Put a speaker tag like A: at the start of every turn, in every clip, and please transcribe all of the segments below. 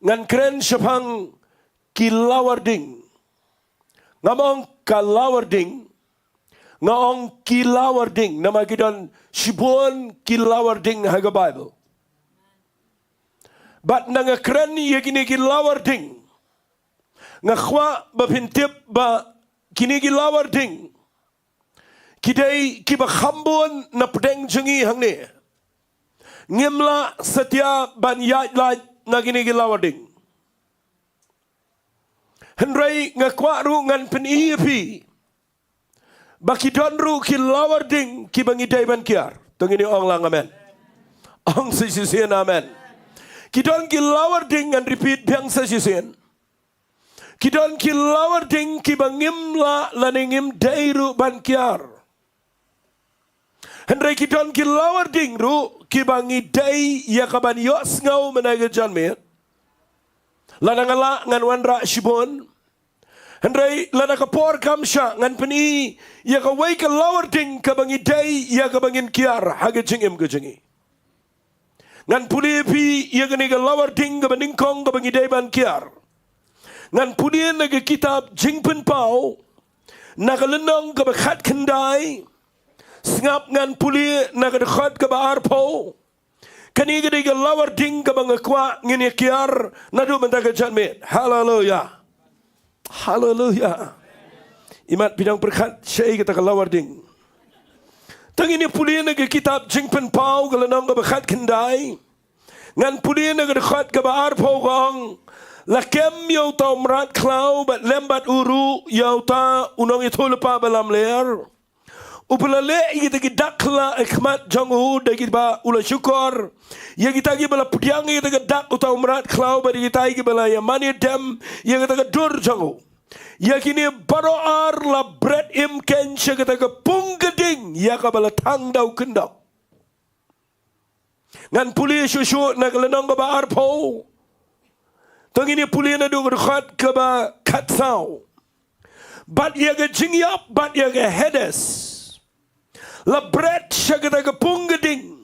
A: ngan keren sepang ki lawar ding. Ngamong ka lawar ding. Ngaong ki lawar ding. Nama kidon sibon ki lawar ding haga Bible. Bat nanga keren ya kini ki lawar ding. Ngakwa bapintip ba kini ki lawar ding. Kidai kiba khambon na pedeng jengi hang ni. Ngimla setia ban yat laj na kini ki lawar ding. Henry ngakwa ru ngan pen iepi. Baki don ru ki lawar ding ki bangi day ban kiar. Tungini ong lang amen. Ong sisisian amen. Ki don ki lawar ding ngan repeat biang sisisian. Ki don ki lawar ding ki bangim la laningim day ru ban kiar. Henry ki don ki lawar ding ru ki bangi day ya kaban yos ngau menaga janmet. Lanangala ngan wanra shibon. Hendrai lana kapor kamsha ngan peni ya ka wai ka lawar ding ka bangi day ya ka bangin kiar haga jingim ka jingi. Ngan puli pi ya ka ni ka lawar ding ka banding kong ka bangi day ban kiar. Ngan puli na ka kitab jingpen pau na ka lenong ka bakhat kendai sngap ngan puli na ka dekhat ka ba arpo. Kani ka ni ka lawar ding ka bangakwa ngini kiar na du mentaga janmet. Hallelujah. Hallelujah. Imat bidang berkat syai kita kelawar ding. Tang ini pulian ke kitab jingpen pau galanong ke berkat kendai. Ngan pulian ke dekat ke baar pau gong. Lakem yau tau merat klau bat lembat uru yau ta unong itu lepa balam leer. Upelale kita dakla ikhmat janghu dagi ba ula syukur. Ya kita gi bala pudiang kita dak utau merat klau bagi kita gi bala ya mani dem ya kita dur janghu. Ya kini baroar la bread im ken kita ke punggeding ya ka bala tang dau kendau. Ngan puli susu nak lenong ke ba arpo. Tang ini puli na du dekat ke ba katsau. Bat ya ke jingyap bat ya ke hedes. La bread kita ke punggeding.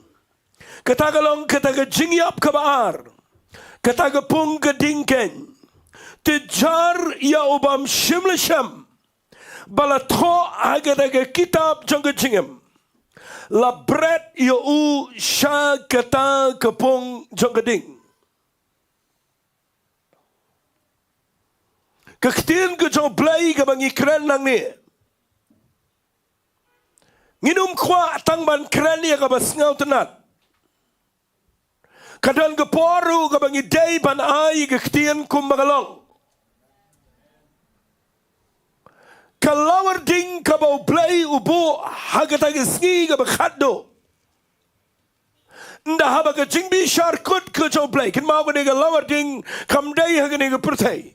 A: Kata kalong kata ke jingyap ke baar. Kata ke punggeding ken. Tijar ya ubam shimlesham. Balatho agada ke kitab jang ke jingem. La bread ya u sha kata ke pung jang ke ding. Kektin ke jang blai ke bangi keren nang ni. Nginum kwa tangban keren ya ka basngau tenat. Kadang ke poru ke bangi day ban ai ke ketian kum magalong. Kalawar ding ka bau blai ubu hagata ke ski ke bakhado. Nda haba ke jingbi syarkut ke jau blai. Kin mau ke ni ke lawar ding kam day haga ni ke pertai.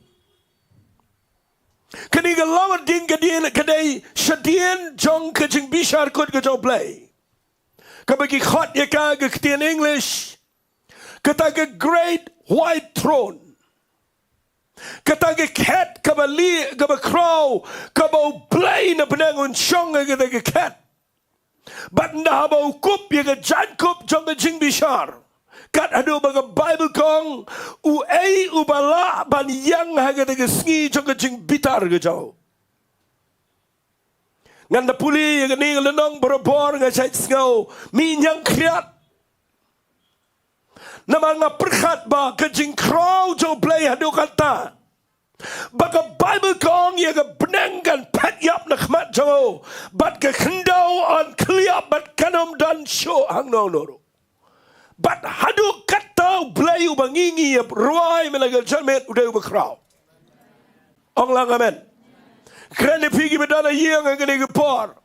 A: Kini ke lawar ding ke dia kedai syadien jong ke jingbi syarkut ke jau blai. Kabagi khot ya ka ke ketian English. Kata ke great white throne. Kata ke cat kabali kaba crow kabau blay na penangun syong kata ke cat. Bat nda habau kup ya ke jan kup jong ke jing bishar. Kat adu baga Bible kong u ei u bala ban yang ha kata ke sngi jong ke jing bitar ke jau. Ngan da puli ya ke ni lenong borobor ngasai ngau minyang kriat. Nama nga perkhat ba kejing crow jo play hadu kata. Baka Bible kong ya ke benengkan pat yap nak mat jo. Bat ke kendau on kliap bat kanom dan show hang no no. Bat hadu kata play ubangingi ya ruai melagal jamet udah ubah crow. Ong lang amen. Kerana pigi bedana yang ngene ke por.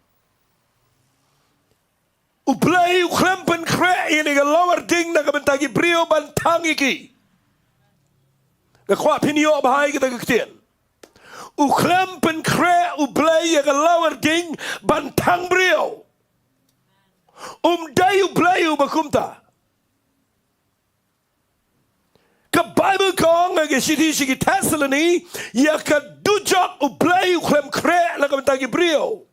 A: Uplay uklempen kre ini ke lawar ding nak bentagi brio bantang iki. Ngakwa pinyo bahai kita kektian. Uklempen kre uplay ke lawar ding bantang brio. Day uplay bakumta. Ke Bible kong ke sidi Tesla ni ya ke dujak uplay uklem kre nak bentagi brio.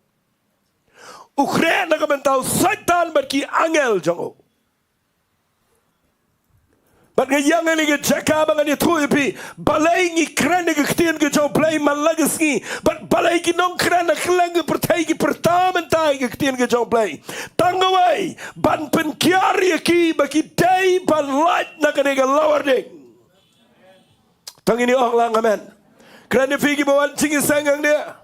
A: Ukre nak mentau setan berki angel jango. But yang ni ke jaka bang ni tu pi balai ni kran ni ketian ke jauh play malagas ni but balai ki nong kran na kelang ke pertai ki pertama tai ke ketian ke jauh play tangawai ban pen kiari ki bagi day ban light na ke nega lawar ding tang ini orang lang amen kran ni figi bawan cingi sangang dia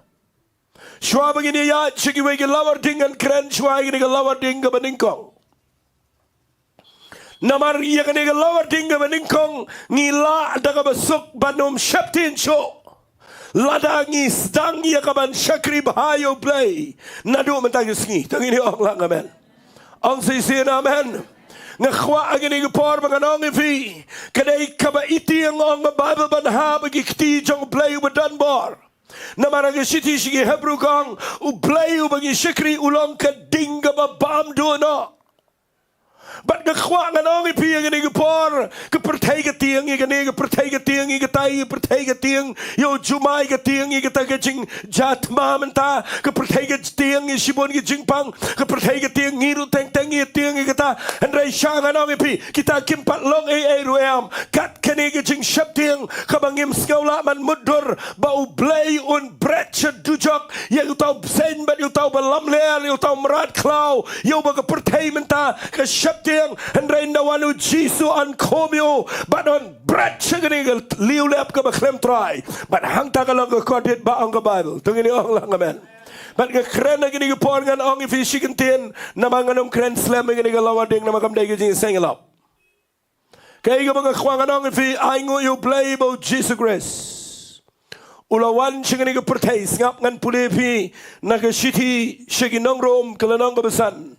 A: shwa begini ya cigi wegi lawar ding kan kran shwa ini ke lawar ding ke beningkong Namar iya kan ega lawar tingga meningkong ngila daga besuk banum syaptin show lada ngi sedang iya kaban syakri bahayo play nadu mentagis ngi tang ini ong lang amen ong sisi amen ngakwa agini gepor manganong ifi kadai kaba iti ang ong Bible banha bagi kti jong play ubadan bor namara ge siti shigi Hebrew kong u play bagi syakri ulong ka dingga ba bam do no But ngakwa nga nong ipi ang inigapor kapertay ka tiyang igani kapertay ka tiyang igatay kapertay ka tiyang yo jumay ka tiyang igatay ka jing jatma menta kapertay ka tiyang isibon ka jingpang kapertay ka tiyang ngiru teng teng tiyang igata andray siya nga nong ipi kita kimpat long ay ruam kat kani ka jing syap tiyang kabangim skawla man mudur bau blay un bretcha dujok yung tau sen bat yung tau balamler yung tau marat klaw yung baga pertay menta ka syap tiyang andray nawanu Jisu an komyo banon brat siya liw lep ka maklem try but hang tagalang ka kodit ba ang ka Bible tungin yung lang amen but ka kren na gini kapor nga ang ifisi kantin na mga nung kren slam gini ka lawading na makamday ka jing sengalap kaya ka mga kwa nga ang ifi ay ngo yung play about Jesus Christ ulawan siya gini ka pertays ngap ngan pulipi na ka shiti siya ginong rom kalanong kabasan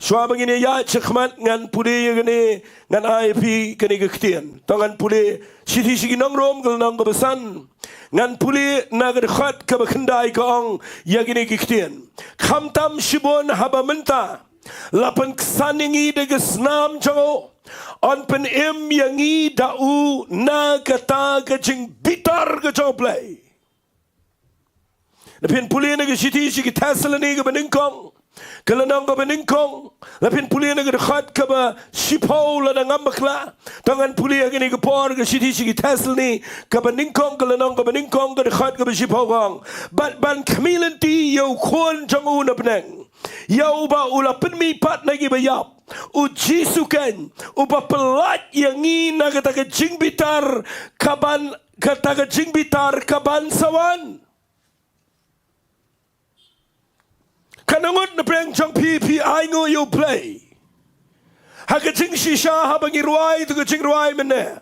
A: Shwa begini ya cekmat ngan puli gini ngan IP kini kektian. Tangan puli siti sigi nong rom kal nong kebesan ngan puli nagar khat kebakendai kaong ya gini kektian. Kamtam shibon haba menta lapan kesaningi deges nam jango on pen em yangi dau na kata kejing bitar kejong play. Lapin puli nagar siti sigi tasalani ke beningkong. Kalanang ka beningkong, lapin puli na kadakhat ka ba sipaw la nang ambakla, tangan puli ang inigapor ka siti sigi tasl ni ka beningkong kalanang ka beningkong kadakhat ka ba sipaw kong, bat ban kamilanti yaw kon jang una beneng, yaw ba ulapin mi pat na gibayap, u jisuken, u ba pelat yangi na kataga jingbitar kaban sawan. Kanangot na preng jang PPI ngo you play. Hagajing shisha habang iruay to gajing ruay mene.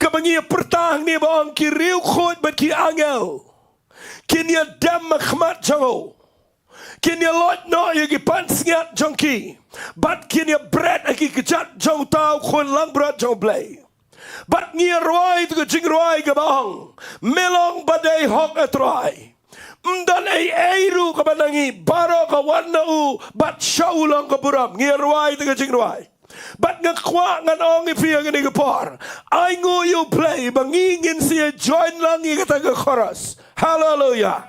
A: Kabangi pertang ni ba ang kiriw khot bat ki angel. Kinya dam makhmat jango. Kinya lot no yagi pansngat jangki. Bat kinya bread aki kejat jang tau khon lang brat jang play. Bat ngia ruay to gajing ruay gabang. Melong badai hok atray. Mdan ay ru kabanangi baro kawana u bat shaulang kaburam ngirwai tiga jingwai bat ngakwa ngan ong ipiang ni kapor ay ngo you play bangingin siya join lang i kataga chorus hallelujah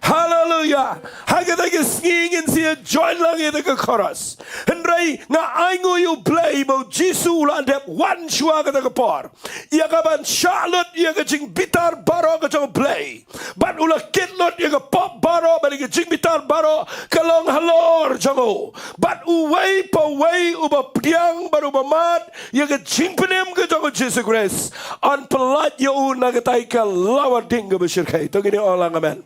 A: hallelujah hagataga singing siya join lang i kataga chorus hendray nga ay ngo you play bo Jisu ulandep one shua kataga por iya kaban Charlotte iya kajing bitar baro kajang play bat ula kitlot iya ka pop baro bali kajing bitar baro kalong halor jango bat uway pa way uba priang baru bamat iya kajing penem kajang Jesus Christ an pelat ya nagatay ka lawar ding ka basyirkay ito gini orang amen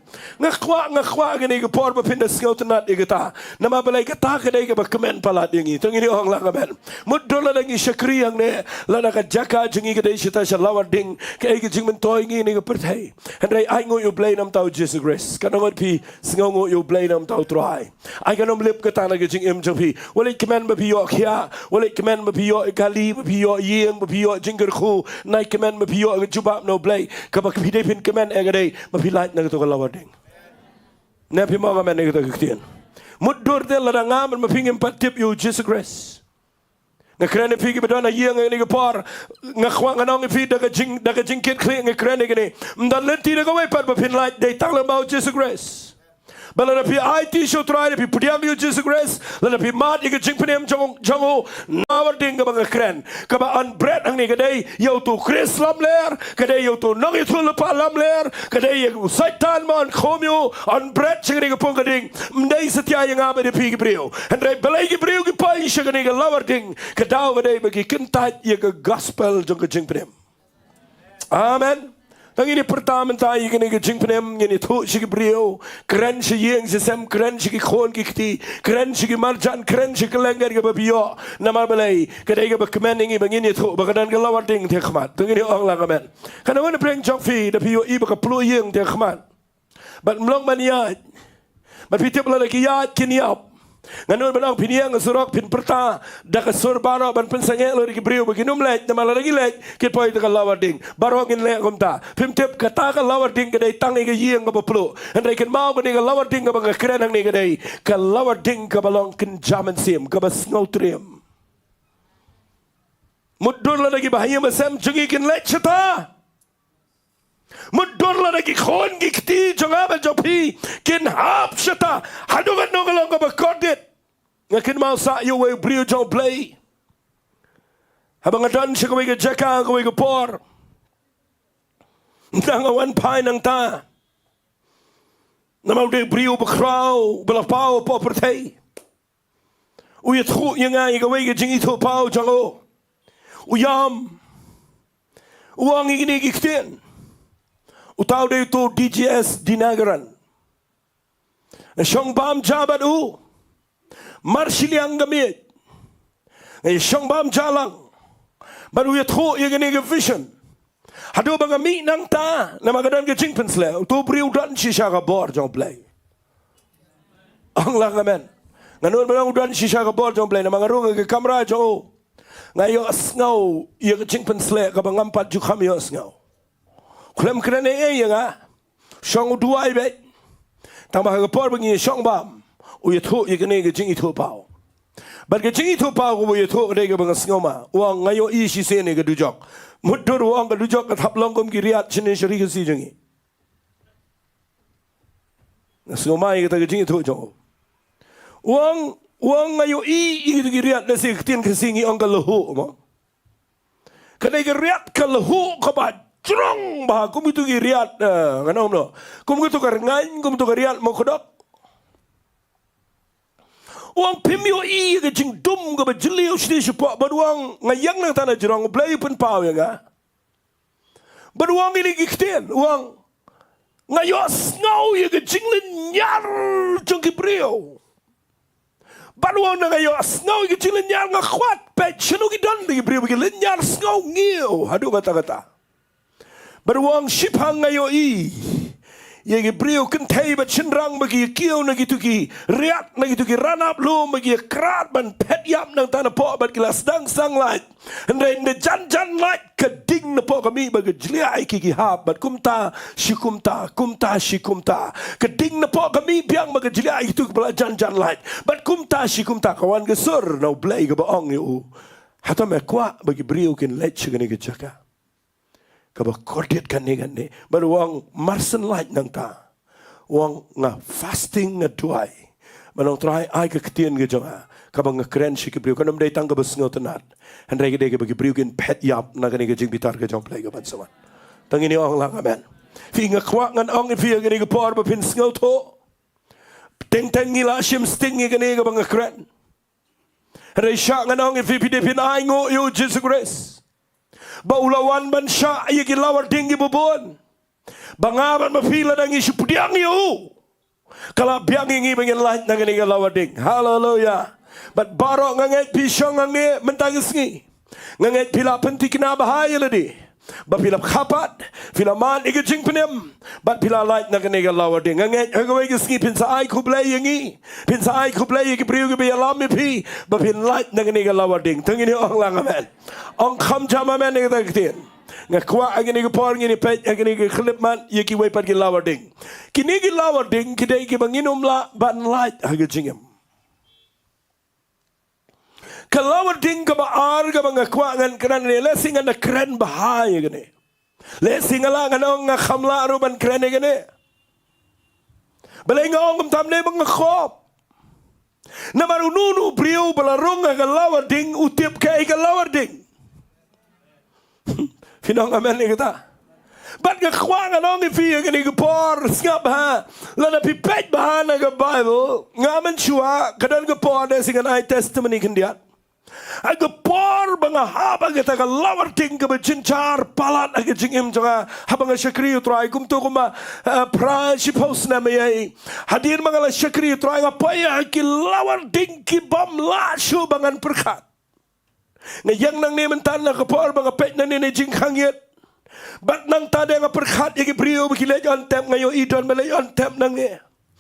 A: ngakwa gini ka por papinda skautanat igata na mabalay kata kaday ka bakamen palat yung ito gini orang lang amen muddola lang isyakri ang ne lana ka jaka jingi kaday sita siya lawar ding kaya ka jing mentoy ngini ka pertay handray ay ngo yung blay nam tao Jesus Christ kanangot pi singaw ngo yung blay nam tao troay ay kanom lip kata na ka jing imjang pi walay kamen mapiyo kya walay kamen mapiyo ikali mapiyo ying mapiyo jingger ku nay kamen mapiyo ang jubap no blay kapag pidipin kamen agaday mapilat na ito ka lawar ding Napi mga men kita kektian. Mudur del la ngam mapingim patip you Jesus Christ. Nga krene pigi bedana yeng ni gapar nga khwa nga nong fi daga jing kit kli nga krene gani. Mdan lenti daga way pat bapin light day tanglang about Jesus Christ. Bala na pi IT show try na pi pudiang yu Jesus Christ. Lala pi mat ika jing penem jango lawar ding ka mga kren. Kaba an bread ang ni kaday yaw to Chris lam ler. Kaday yaw to nang ito lupa lam ler. Kaday yaw saitan mo an komyo an bread siya ka pong kading. Mday sa tiya yung amin ni pi gibriyo. Andray balay gibriyo gipay siya ka lawar ding. Kadaw kaday bagi kintat yung gospel jang ka jing penem. Amen. Tang ini pertama tayo kini kejing penem ini tu sigi brio keren sigi yang sesem keren sigi khon kikti keren sigi marjan keren sigi lengger ke babio nama balai kedai ke bakmen ini bangini tu bakadan ke lawar ding dia khmat tang ini orang lang amen karena mana breng jokfi da pio i baka plu yang dia khmat bat mlong maniat bat pitip la lagi yat kiniap nganon banang piniang surok pin perta da ka sur baro ban pensange lo ri brio baginum lek na mala lagi lek kit poi ta lawar ding baro ngin lek komta pim tip kata ka lawar ding kadai tang ga yeng ga plo andai ken mau ga lawar ding ga bang kren ang ni kadai ka lawar ding ka balong ken jaman sim ka bas ngautrium mudur la lagi bahaya masam jungi ken lek chata mudur la lagi khon gikti jongabal jopi ken hap chata hadugan no galong ka bakodit ngakin mau sa yo we brio jong play habang adan siya kaway ka jeka kaway ka por nangawan pay nang ta namaw de brio bakraw balapaw popertay uyat khu nga kaway ka jing ito paw jango uyam uwang iginigiktin utaw de ito DGS dinagaran siyang bam jabat marsiliang gamit siyang bam jalang baru ya tho ya gani vision hado bang mi nang ta na magadan ke jing pensle to briu dan shisha ka bor jong play ang lang amen nganon bang udan shisha ka bor jong play na mga runga ke kamera jong ngayo asngaw ya ke jing pensle ka bang ampat ju kham yo asngaw Klem kerana yang song dua ibe, tambah kepor begini song bam, uya tu ia kena kejing itu pau, bar kejing itu pau uya tu mereka bangas ngoma, uang ngayo isi seni kedujok, mudur uang kedujok ketap longkom kiriat sini syari kesi jengi, ngoma kita kejing itu jong, uang ngayo itu kiriat nasi ketin kesingi orang keluhu, kena kiriat keluhu kebat. Cerong bah, kum itu giriat, kanam no, kum itu karengan, kum itu giriat mau kodok. Uang pemio ke jing dum ke bajeliu sini sepak beruang ngayang nang tanah jerong belai pun pau ya ga. Beruang ini gikten, uang ngayos ngau ke jing lenyar jong kibrio. Beruang nang ngayos ngau ke jing lenyar ngakwat, pecenu kidan di kibrio ke lenyar ngau ngiu, aduh kata-kata. Beruang sipang ngayo ye brio kentai bat chenrang bagi kiau na gitu ki riak na gitu ki ranap lu bagi krat ban pet yap nang tanah po bat gelas dang sang light andai ne jan light keding na po kami bagi jliai ki hab bat kumta shikumta keding na po kami biang bagi jliai itu kepala jan light bat kumta shikumta kawan gesur na blai ke baong yo hata me kwa bagi brio kin lech gani ke jaka kaba kodit kan ni baru wang marsen light nang ta wang nga fasting nga duai manong try ai ke ketien ke jonga kaba nga kren si ke briu kanam dai tang ka basngo tenat han rege de ke bagi briu kin pet yap na kan ke jing bitar ke jong play ke ban sawan tang ini ong lang amen fi nga kwa ngan ong fi ke por ba pin sngo to teng ngila shim sting ke ne ke bang kren re sha ngan ong fi de pin ai ngo yo Jesus Christ Baulawan ban sya ia ki lawar tinggi bubun. Bangaban mapila nang isu pudiang yu. Kalau biang ingi bangin lahat nang ini lawar ding. Hallelujah. But barok nganget pisang nganget mentangis ngi. Nganget pila penti kena bahaya ladi. Ba pila kapat, pila man ika jing penem. But pila lahat nang ini lawar ding. Nganget hagawai ngi pinsa ai kublai ngi. Pinsa ai kublai ki priu ki bialam pi. Ba pila lahat nang ini lawar ding. Tang ini orang lang amen. Ang kam jama men ni kata kitin. Ngakwa agini ke por ngini pet agini ke klip man ye ki wepat ki lawar ding. Kini ki lawar ding kidai ki banginum la ban light haga jingem. Kalawar ding ka baar ka ngakwa ngan kran ni lesing ngan kran bahaya gini. Lesing ala ngan nga khamla ro ban kran gini. Balay ngong kum tam ne mga khop. Na marununu priyo bala rung aga lawar ding utip ka aga lawar ding. Finong amen ni kita. But nga kwang anong ifiya gani gapor ngap ha. Lana pipet bahan aga Bible ngaman chua kadan gapor na singan ay testimony kandiat. Aga por mga habang ita ka lawar ting ka bajinchar palat aga jingim janga habang syakri utray kumto kuma pra shipos na may hadir mga la syakri utray nga paya ki lawar ting ki bam la shu bangan perkat ngayang nang nementan na kapor mga pet na ni jing hangit bat nang tada nga perkat yagi brio bikilay on tem ngayo idon malay on tem nang ni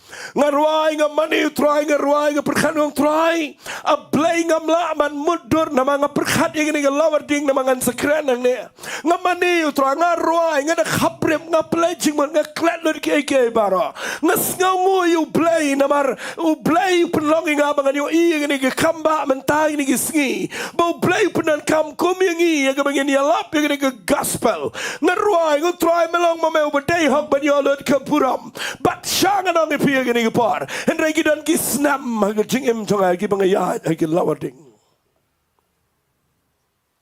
A: nga ruay nga mani utray nga ruay nga perkat ng utray ablay nga mlaman mudur na mga perkat yung nga lawar ding na mga sakran ng niya nga mani utray nga ruay nga nakaprem nga pledging mo nga kletlod kay baro nga sngaw mo yung blay na mar ublay penlongi nga mga niyo iya nga kamba mentay nga sngi ba ublay penan kam kumyang iya nga mga niyalap yung nga gospel nga ruay nga utray malong mamaw baday hok ba niyolod kapuram bat siya nga nang ipiya gini gapar and ragi dan kisnam magajing im jonga gi bangayat agi lawarding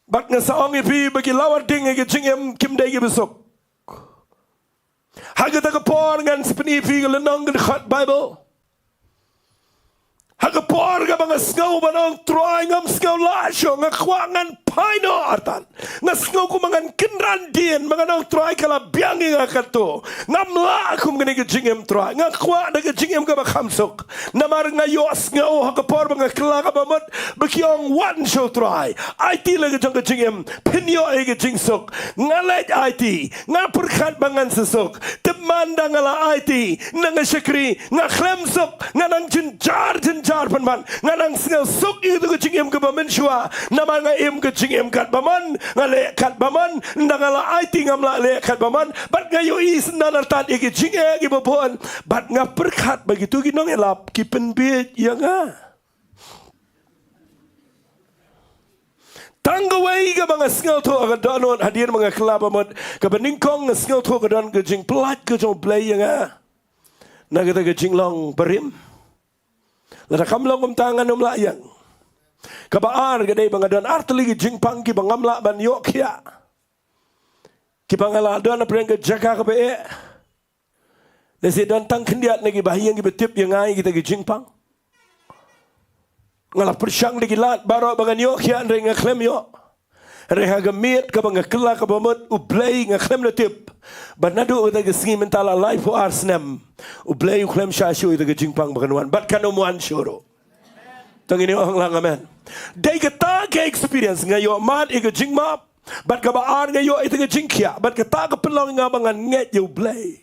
A: bat nga saong ipi bagi lawarding agi jingem kimday gi besok hagata gapar ngan spenipi lenong gi khat Bible hagapar ga mga sngaw banong troy ngam sngaw lasyo nga kwangan paino artan nga sngaw ko mga kinrandien mga nang troy kala biangi nga kato ngamla kum gani gijingem troy nga kwa na gijingem ga bakamsok namar nga yos ngaw hagapar mga klaka bamot bakyong one show troy IT la gijingem pinyo ay gijingsok ngalet IT nga perkat bangan sesok temanda ngala IT nga syakri nga klemsok nga nang jinjar panman nga nang suk itu gijingem ga bamensua namar nga im im kat baman ngale kat baman ndangala IT ngamla le kat baman bat ngayo is nanartat igi jinge gi bopon bat nga perkat begitu ginong elap ki penbit ya nga tanggawai ga mga sngaw to aga danon hadir mga klaba mod ka beningkong sngaw to ga don ga jing plat ga jong play ya nga nagata ga jing long barim la kamlong tangan umlayang kabaar gaday mga don artali jing pang ki bangamla ban yo kya ki bangala don na preng jaga ka be desi don tang kendiat nagi bahiyang gi betip yang ai kita gi jing pang ngala persyang lagi lat baro bangan yo kya renga klem yo reha gamit ka banga kla ka bamot ublay nga klem na tip banado uta gi singi mentala life for arsnem ublay klem shashu uta gi jing pang baganuan bat kanomuan shoro tangini ang lang amen. Day kata ke experience ngayo mat iga jingmap bat ka baar ngayo ito ga jingkya bat kata ka pelong nga bangan nget yo blay.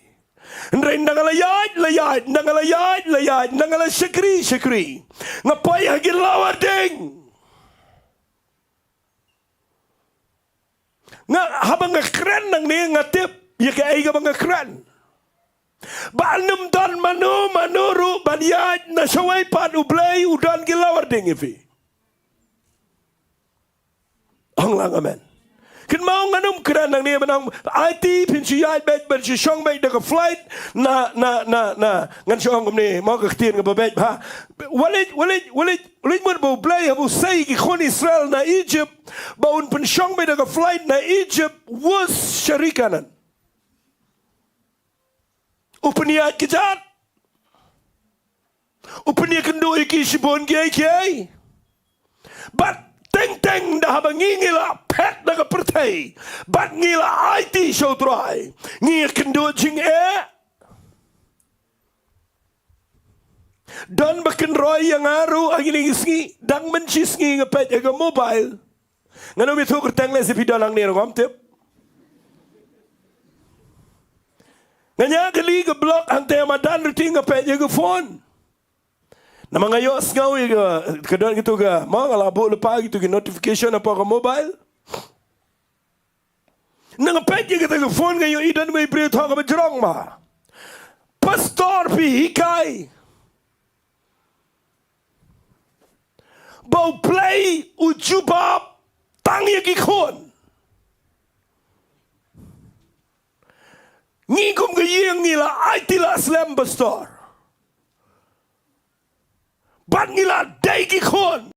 A: Ndray nangalayat layat nangalayat layat nangala syakri syakri ngapay hagi lawar ding. Nga habang nga kren nang ni nga tip ya ka ay ga mga kren. Balnum dan manuru banyat na saway pan ublay udan gilawar ding ifi. Ang lang amen. Kin mau nganum kran nang ni manang IT pinsiyat bet bersyong bet daga flight na ngan syong ni mau kaktin nga babet ha. Walit mo ba ublay habu say ki kon Israel na Egypt baun pensyong bet daga flight na Egypt was syarikanan. Upaniat kejat. Upaniat kendo iki sibon kiai. Bat teng dah ngila pet daga pertai. Bat ngila IT show try. Ngila kendo jing Dan bakin roy yang aru agini ngi dang mencis ngi ngepet aga mobile. Ngano bitu kerteng le sepi dalang ni rom tip. Nganya kali ke blok ante amadan riting ngepet aga phone. Na mga yos ngaw kadon gitu ga mga labo lepa gitu ga notification apa ka mobile. Nang ngepet aga phone ngayo idan may pre thong ka jrong ma. Pastor pi hikay. Bau play ujubab tang yagi khon. Ngigum gayeng nila ay tila slam pastor. ban ngila daigi kon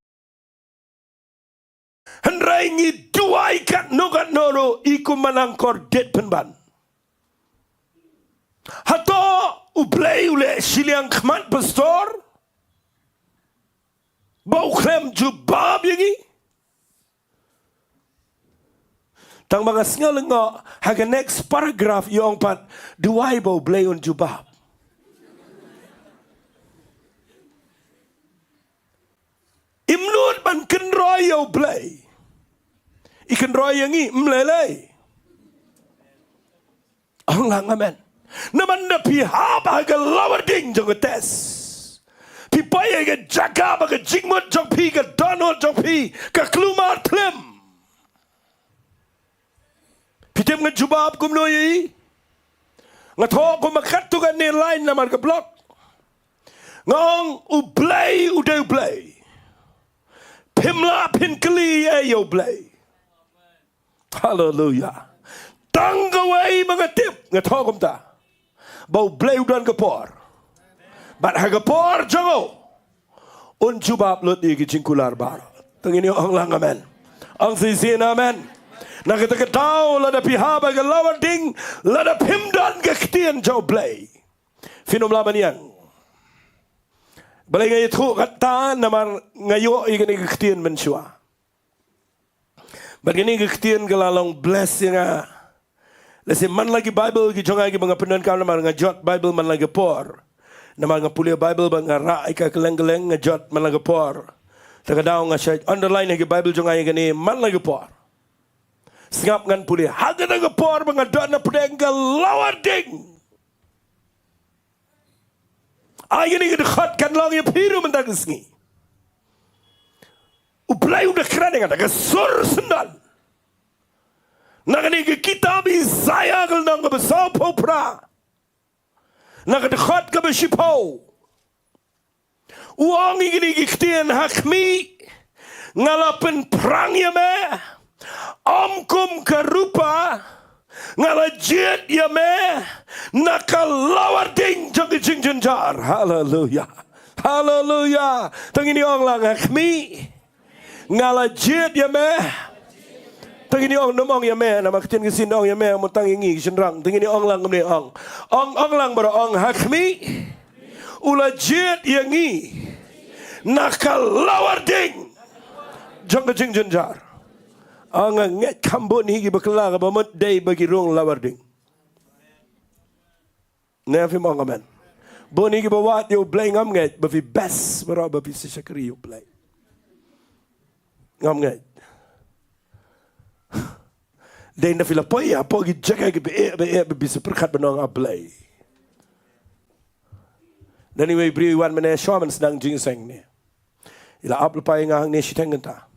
A: Henrai ngi duai kat nogat noro iku manangkor det penban. Hato ublei ule siliang khmat pastor. Bau krem jubab yangi. Tang mga singal nga haga next paragraph yung pat duai bau blei on jubab. Imnut man kenroy yaw blei. Ikan roy yangi mlelei. Ang lang amen. Naman na pihaba haga lawarding jong tes. Pipaya haga jakab haga jingmut jong pi ka donol jong pi ka klumar klem. Pitem nga jubab kumnoy. Nga to kumakat tu kan ni line naman ka block. Ngong ublay uday ublay. Pimla pinkali ayo ublay. Hallelujah. Tanggaway mga tip nga togom ta. Bau blay udan kapor. Bat hagapor jango. Unjubab lut igi jingkular baro. Tangini ang lang amen. Ang sisin amen. Nakita-kitaw lada pihaba ka lawarding lada pimdan ka ktian jaw blay. Finom laman yan. Balay ngayon ito kata naman ngayon ikan ikaktian mensua. Ba't ganyan ikaktian kalalong bless nga. Lasi man lagi Bible gijong agi mga pinuan ka naman nga jot Bible man lagi por. Naman nga pulia Bible ba nga raay ka kaleng-galeng nga jot man lagi por. Takadaw nga siya underline lagi Bible jong agi gani man lagi por. Singap ngan pulia haga lagi por mga dot na pudeng ka lawarding. Ay gani gidekhat kan lang yung piru mandagas ngi. Uplay udah keren nga daga sur sendal. Nagani kitab Isaiah kal nang besaw popra. Nagadekhat ka besipaw. Uang igini giktian hakmi ngalapen perang yame. Amkum karupa ngalajit yame nakalawarding jang jingjenjar. Hallelujah. Hallelujah. Tangini ong lang hakmi ngalajit yame. Tangini ong nomong yame na maktin kisin ong yame mo tangingi senrang. Tangini ong lang kumni ong lang baro ong hakmi ulajit yangi nakalawarding jang jingjenjar. Ang nget kambon higi bakla ka bamot day bagi rung lawarding. Nefi mo amen. Bon higi bawat yo blay ngam nget bafi best baro bafi sisakri yo blay. Ngam nget. Day na filapoy apo gi jaga gi be seperkat benong ablay. Anyway bri wan mena shaman sedang jingseng ni. Ila aplapay nga hang ni siteng ta.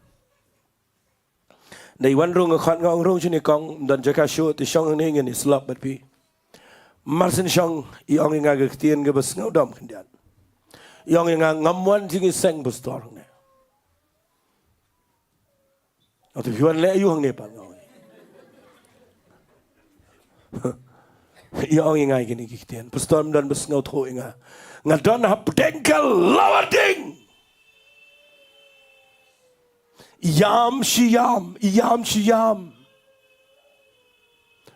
A: Day wan rung akhat nga rung sini kong dan jaka show ti shong ni ngin islap but pi. Marsin shong iong nga gaktian ga bas ngaudam kendian. Iong nga ngamwan jingi seng pastor ne. Atau hiwan le ayu hang ne pa ngaw. Iong nga gini giktian. Pastor dan bas ngaw tho nga. Nga don hap dengkel lawarding. Yam shiyam.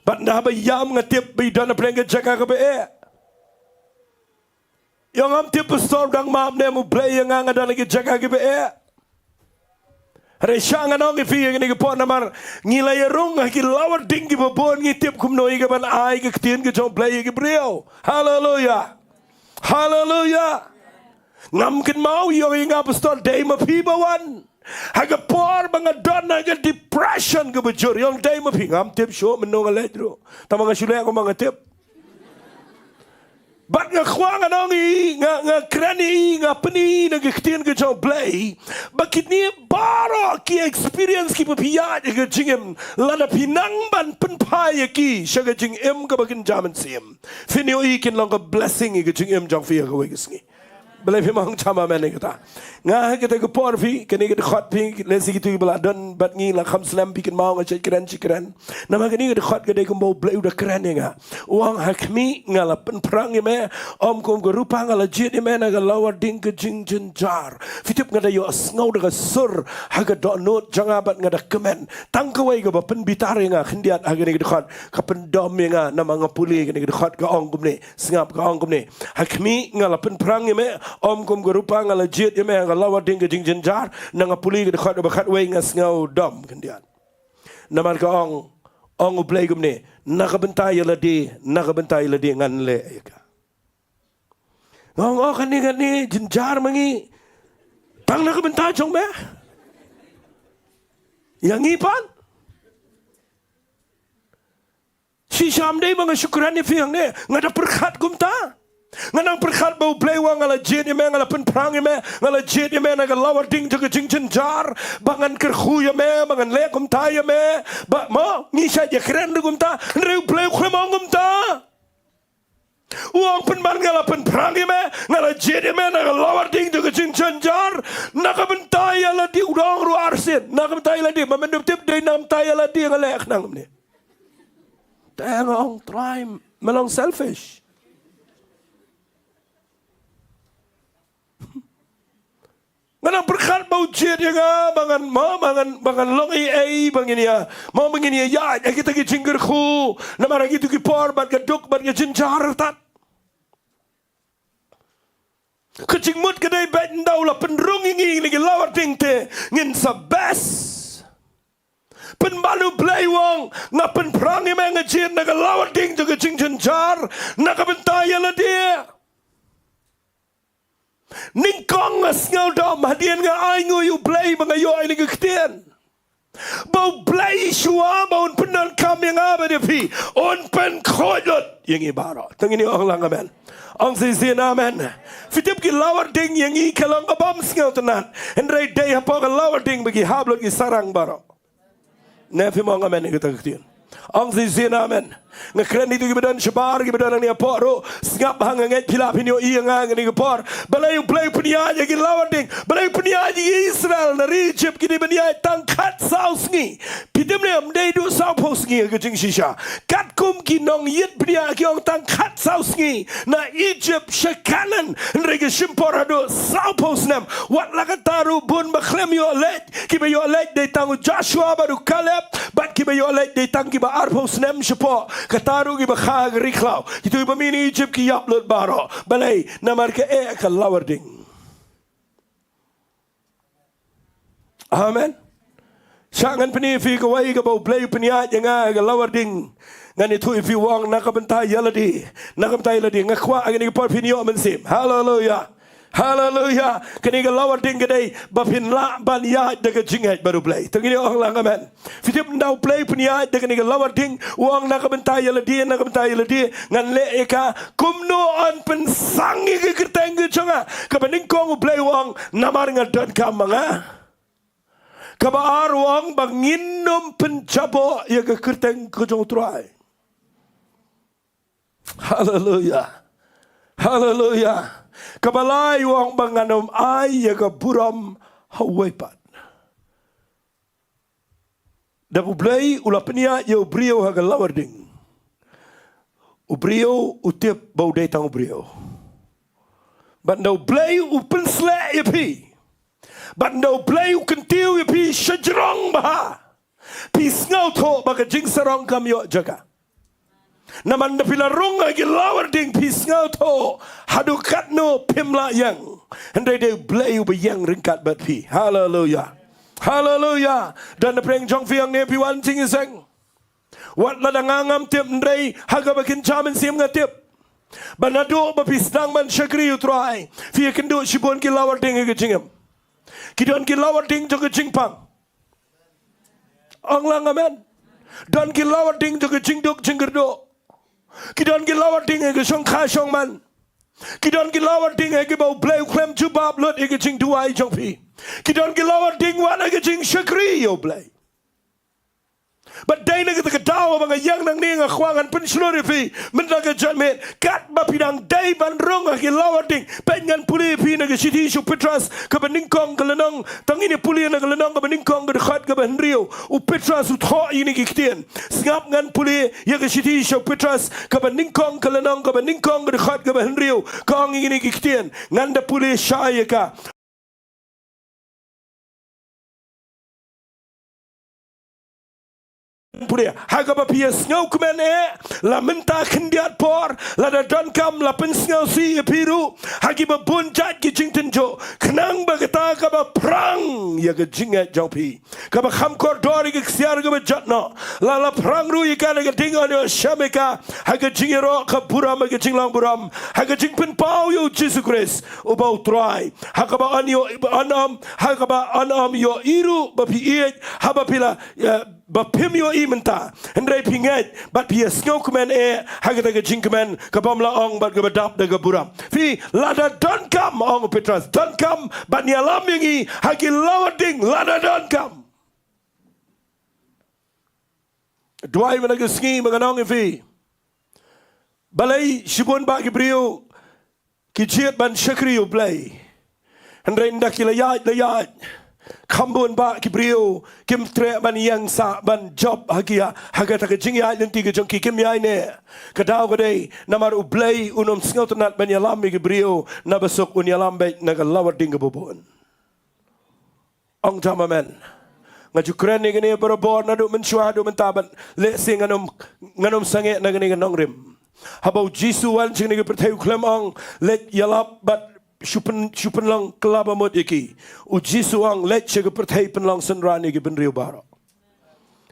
A: But na ba yam nga tip bi dana prenga jaka ka ba Yung am tip pastor dang maap ne mo play nga dana ki jaka ka ba Hare siya nga nong ifi nga po naman ngilay rung ki lawarding ki babon ngi tip kumno iga ban ay ka ktin ka jong play ki brio. Hallelujah. Hallelujah. Ngam kin mau yung nga pastor day mapibawan. Haga por mga don haga depression ka bujur yung day mapingam tip show menong aledro tama nga sila ako mga tip bat nga kwa nga nong nga krani nga pani nagaktin ka jong play bakit ni baro ki experience ki papiyat ka jingim lana pinangban penpaya ki siya ka jingim ka bakin jaman siyem finyo ikin lang ka blessing ka jingim jong fiya ka wagas ngi Balai memang sama mana kita. Ngah kita ke por pi, kini kita khot pi, lesi gitu bela dan bat ngi lah kham slam pi kan mau ngacak keren. Nama kini kita khot kedai kumbau balai udah keren ya ngah. Uang hakmi ngala perang ya me, om kum gerupa ngala jit ya me naga lawar ding ke jing jenjar. Fitip ngada yo asngau daga sur, haga dok not jangabat ngada kemen. Tangkawai ke bapen bitar ya ngah kendiat haga kini kita khot kapen dom ya ngah nama ngapuli kini kita khot ke ong kum ni, sengap ke ong kum ni. Hakmi ngala perang ya me. Om kum gerupa ngala jit ya me ngala lawar ding ke jing jenjar nanga puli ke dekat bakat wei ngas ngau dom kendian namar ka ong ublay gum ni nakabentay la di ngan le ka ngong kan ni jenjar mangi tang nakabentay jong me yang ipan si syam dei mga syukuran ni fiang ni ngada perkat gum ta nganang perkat bau blewang ngala jet ya me ngala pen perang ya me ngala jet ya me naga lawar ding jaga jing jenjar bangan kerhu ya me bangan le kum ta ya me ba mo ni sa ya keren gum ta reu blew khemong gum ta uang pen ban ngala pen perang ya me ngala jet ya me naga lawar ding jaga jing jenjar naga bentai ya la di udang ru arsin naga bentai la di mamendep tip dei nam tai ya la di ngala eknang ni tengong try melong selfish. Manang berkat bau jet ya nga bangan long ai bangin ya mau bangin ya kita ki jingger khu namara gitu ki por bat ka duk bat ka jenjar tat kecing mut kedai bat ndau la penrung ingi ni lawar ding te ngin sa best pen balu blai wong ngapen perang ni mang jet na lawar ding to ka jing jenjar na ka bentaya la dia Ning kong ngau dom hadian nga ai nguyu blay mga yo ay nagkaktian. Bau blay shua bau penan kami nga ba depi on pen kodot yang ibaro. Tangini ang lang amen. Ang sisin amen. Fitip ki lawar ding yang i kalang abam ngau tenan. Hendrai day hapo ka lawar ding bagi hablo ki sarang baro. Nefi mo amen ni kagktian. Ang sisin amen. Ngakren itu gibadan syabar gibadan ni aporo singap hang nget pilap inyo iya nga ni gapor balay play punya gi lawar ding balay punya gi Israel na Egypt kini banya tangkat saus ngi pidim ne amdei du sau pos ngi ke jing shisha kat kum ki nong yit punya ki ong tangkat saus ngi na Egypt shakanan rege shimpor ado sau pos nem wat lakataru bun baklem yo let ki ba yo let de tangu Joshua baru Caleb bat ki ba yo let de tang ki ba arpos nem shapo kataru ki bakha riklau itu pamini Egypt ki yap lut baro balai namar ke ka lawar ding amen sangan pani fi ka wai ka bau play pania nga ka lawar ding ngani tu fi wang nakabenta yaladi ngakwa agni por pinyo mensim hallelujah Hallelujah. Kini lawar ding kedai bapin la ban ya daga jingat baru play. Tengini orang lang amen. Fitip ndau play punya daga ni lawar ding uang nak bentai ladi ngan le eka kumno on pensangi ke kerteng ke jonga. Kabening kong play uang namar ngadon kamanga. Kabar uang banginum penjabo ya ke kerteng ke jong try. Hallelujah. Hallelujah. Kabalay wang banganom ay ya buram hawaipat. Dapu blay ulapnya ya ubrio haga lawar ding. Ubrio utip bau datang ubrio. Bandau blay upen sle ya pi. Bandau blay ukentiu ya pi shajarong baha. Pi ngau to baga jing sarong kamyo jaga. Naman na pilarong ay lawar ding pisngau to hadukat no pimla yang hendai de blay ubi yang ringkat bat pi hallelujah hallelujah dan na preng jong fiang ne pi wan ting iseng wat la dangangam tip ndrei haga bakin chamen sim ngatip banado ba pisdang man shagri utrai fi kendo shibon ki lawar ding ge jingam kidon ki lawar ding jo ge jingpang ang lang amen dan ki lawar ding jo ge jingduk jinggerdo Kidon ki lawar ding e song kha song man. Kidon ki lawar ding e bau bleu klem jubab lot e jing duai jong pi. Kidon ki lawar ding wan e jing shakri yo blay. But day na kita ketawa mga yang nang ni nga kwangan penslori fi mendaga judgment kat ba pidang day ban rung agi lawading pengan puli fi na siti su Petras ka baningkong kalanang tangini puli na kalanang ka baningkong ka khat ka banrio u Petras u tho ini giktian ngap ngan puli ya ka siti su Petras ka baningkong kalanang ka baningkong ka khat ka banrio ka ang ini giktian nganda puli syaya ka Puria, hagaba pia snow kumene, la menta kendiat por, la da don kam, la pen snow si piru, hagiba bunjat ki jingten jo, kenang bagata kaba prang, ya ke jingat jaupi, kaba kham kordori ke siar kaba jatno, la prang ru ikana ke dingo yo shameka, haga jingero ka buram ke jinglang buram, haga jingpen pau yo Jesus Christ, ubau try, hagaba anyo anam, hagaba anam yo iru bapi iet, haba pila bapim yo imenta hendrai pingat bat pia snowman hagata ga jinkman kabam la ong bat ga badap da ga buram fi lada don kam ong Petras don kam bat ni alam yangi hagi lawading lada don kam duai mana ga sngi maganong fi balai shibun ba gibriu ki jiet ban shakri yo blai hendrai ndakila yat Kambun ba kibriu kim tre ban yang sa ban job hagia hagata ka jingya lenti ka jongki kim yai ne kadau ka dei namar ublay unom sngotonat ban yalam mi kibriu na basok un yalam be na ka lawar ding bubun ong tamamen ngaju kren ni gani barabor na do mensyua do mentaban le sing nganom sange na gani nong rim habau jisu wan sing ni ka pertheu klem ong le yalap bat Shupen lang kelaba mod iki. Uji suang let chega perthai penlang senran iki benriu baro.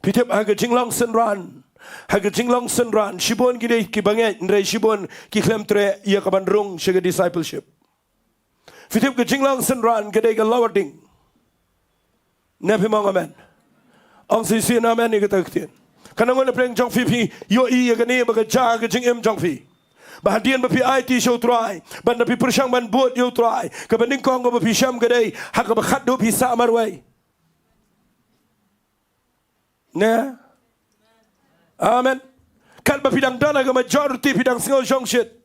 A: Pitep haga jinglang senran. Haga jinglang senran. Shibon gide ki banget ndre shibon ki klem tre ia kaban rung chega discipleship. Pitep ke jinglang senran gede ke lawarding. Nepi mang amen. Ang sisi amen ni kita ketien. Kanangon na pleng jong fipi yo iya gani baga jaga jing em jong fi. Bahadian bapi IT show try, ban bapi persyang ban buat you try. Kebening kong bapi syam kedai, hak bakat do bisa marway. Nah, amen. Kan bapi dang dana ke majority pidang single jong shit.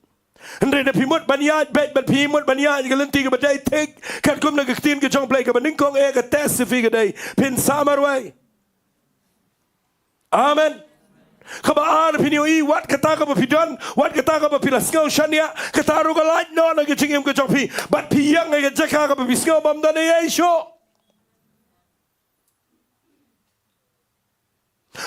A: Hendai bapi mut banyaj bet bapi mut banyaj ke lenti ke badai take. Kan kum nak ketin ke jong play kebening kong ke test si kedai pin samarway. Amen. Kabar pinyo wat kata ka bapidon wat kata ka bapilasngaw shania kataro ka light no nagijingim ka jongpi bat piyang ay jaka ka bapisngaw bamdan ay show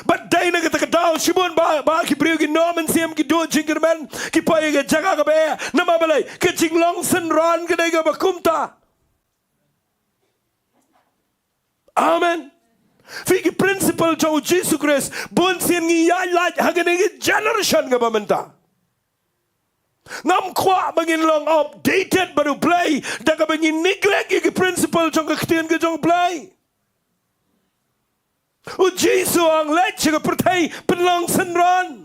A: bat day na kita kadaw shibon ba kibriyo ginomen siyam kido jingirmen kipoy ka jaka ka ba namabalay kajinglong senran kaday ka bakumta amen. Fiki principle jauh Jesus Christ bunsian ngiyay laj haganegi generation nga bamenta. Ngam kwa bangin long updated baru play daga bangin neglect yung principle jong kaktian ka jong play. O Jesus ang let siya pertay penlang senran.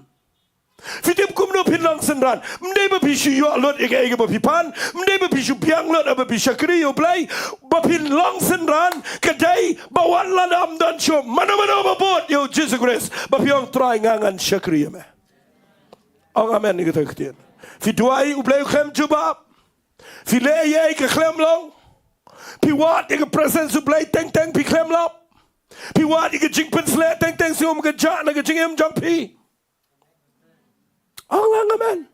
A: Fitip kumno pinlang senran. Mday ba pisyo yo alot ika bapipan. Mday ba pisyo piang lot aba pisyo kriyo play. Bapinlang senran. Kaday bawan ladam dan siyo. Mana-mana mabot yo Jesus Christ. Bapiyong try ngangan siya kriyo me. Ang amen ni kita kitiyan. Fiduay ublay uklem jubab. Fileye ika klem long. Piwat ika presence ublay teng-teng pi klem lap. Piwat ika jingpen sle teng-teng siyo mga jat na jingem jang pi. Allah amen.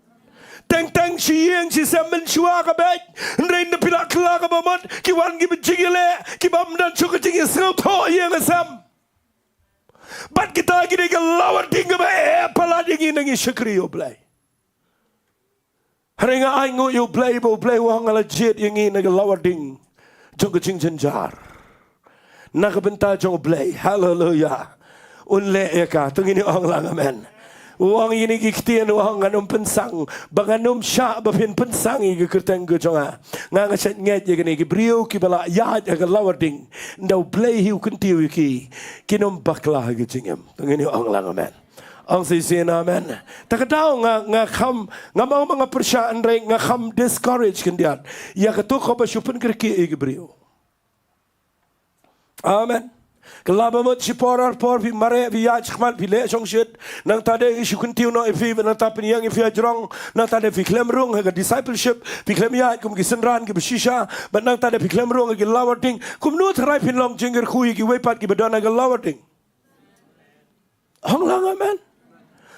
A: Teng siang si semen shua ka bet. Rein na pila kla ka bamot. Kiwan ki bjigile. Ki bamdan chuka jingi snow to yang asam. Bat kita gini ka lawar dinga ba pala dingi nangi syakri yo blay. Hari nga ay ngo yo blay bo blay wang ala jet yangi naga lawar ding. Jong ka jing janjar. Nakabenta jong blay. Hallelujah. Unle eka. Tungini ang lang amen. Uang ini kiktian uang anum pensang, banganum syak bapin pensang igi kerteng kejonga. Nganga set nget ya kini kibriu kibala yat ya kelawarding. Ndau play hiu kentiu ki kinom baklah igi jingem. Tengini uang lang amen. Ang sisi amen. Takadaw nga kham nga mga persyaan rey nga kham discourage kendiat. Ya ketuk ko ba syupen kerki igi briu. Amen. Kelaba mot si porar por pi mare pi ya chkman pi le chong shit nang tade isu kuntiu no ifi nang tapin yang ifi ajrong nang tade fi klem rung ha discipleship pi klem ya kum ki senran ki beshisha but nang tade pi klem rung ki lawating kum nu thrai pin long jinger khui ki wepat ki bedana ki lawating hong lang amen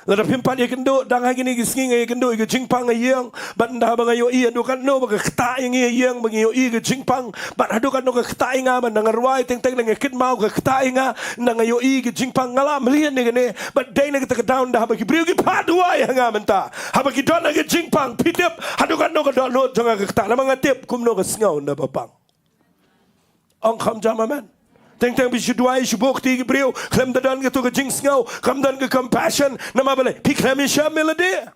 A: Lada pimpan ya kendo dang hagi ni gising ya kendo iga jingpang ayang bat nda bang ayo iya do kan no bang kta yang ayang bang yo iga jingpang bat hado kan no ka kta inga man nang arwai teng teng nang kit mau ka kta inga nang ayo iga jingpang ngala melian ni gane bat dai nang ta down dah bagi briu ki padua ya nga menta ha bagi don nang jingpang pitip hado kan no ka don no jonga ka kta lamang atip kum no ka sngau na papang ong kham jama man Teng teng bisu dua isu bukti ke beliau klem dadan ke tu ke jing sngau kam dan ke compassion nama balik pi klem isya melode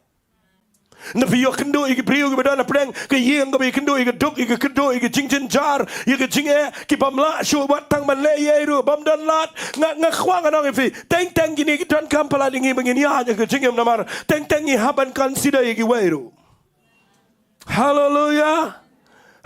A: na fi yo kendo ke beliau ke badan apreng ke yeng ke kendo ke duk ke kendo ke jing jin jar ye ke jing ki pamla shu bat tang man le ye ru bam dan lat nga khwang anong fi teng teng gini ke dan kam pala dingi bangin ya ke jing em namar teng teng i haban consider ye ke weru hallelujah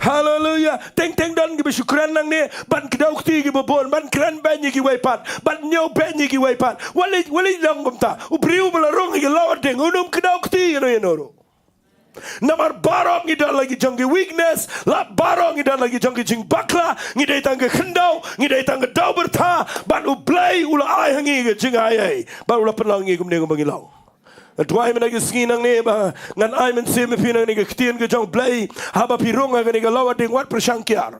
A: Hallelujah. Teng teng dan ki bersyukuran nang ni ban kedau kti ki bobon ban kran banyi ki wepat ban nyau banyi ki wepat wali lang kumta ubriu belarong ki lawar deng unum kedau kti no namar barong ni dan lagi jangki weakness la barong ni dan lagi jangki jing bakla ni dai tang ke kendau ni dai tang ke dau berta ban ublai ula ai hangi ke jing ai ban ula penlang ni kumne kumbangilau Dua mana kesini nang ni bah ngan ai mensi mepinang ni ketian ke jang play haba pirung ngan ni lawa ding wat persangkiar.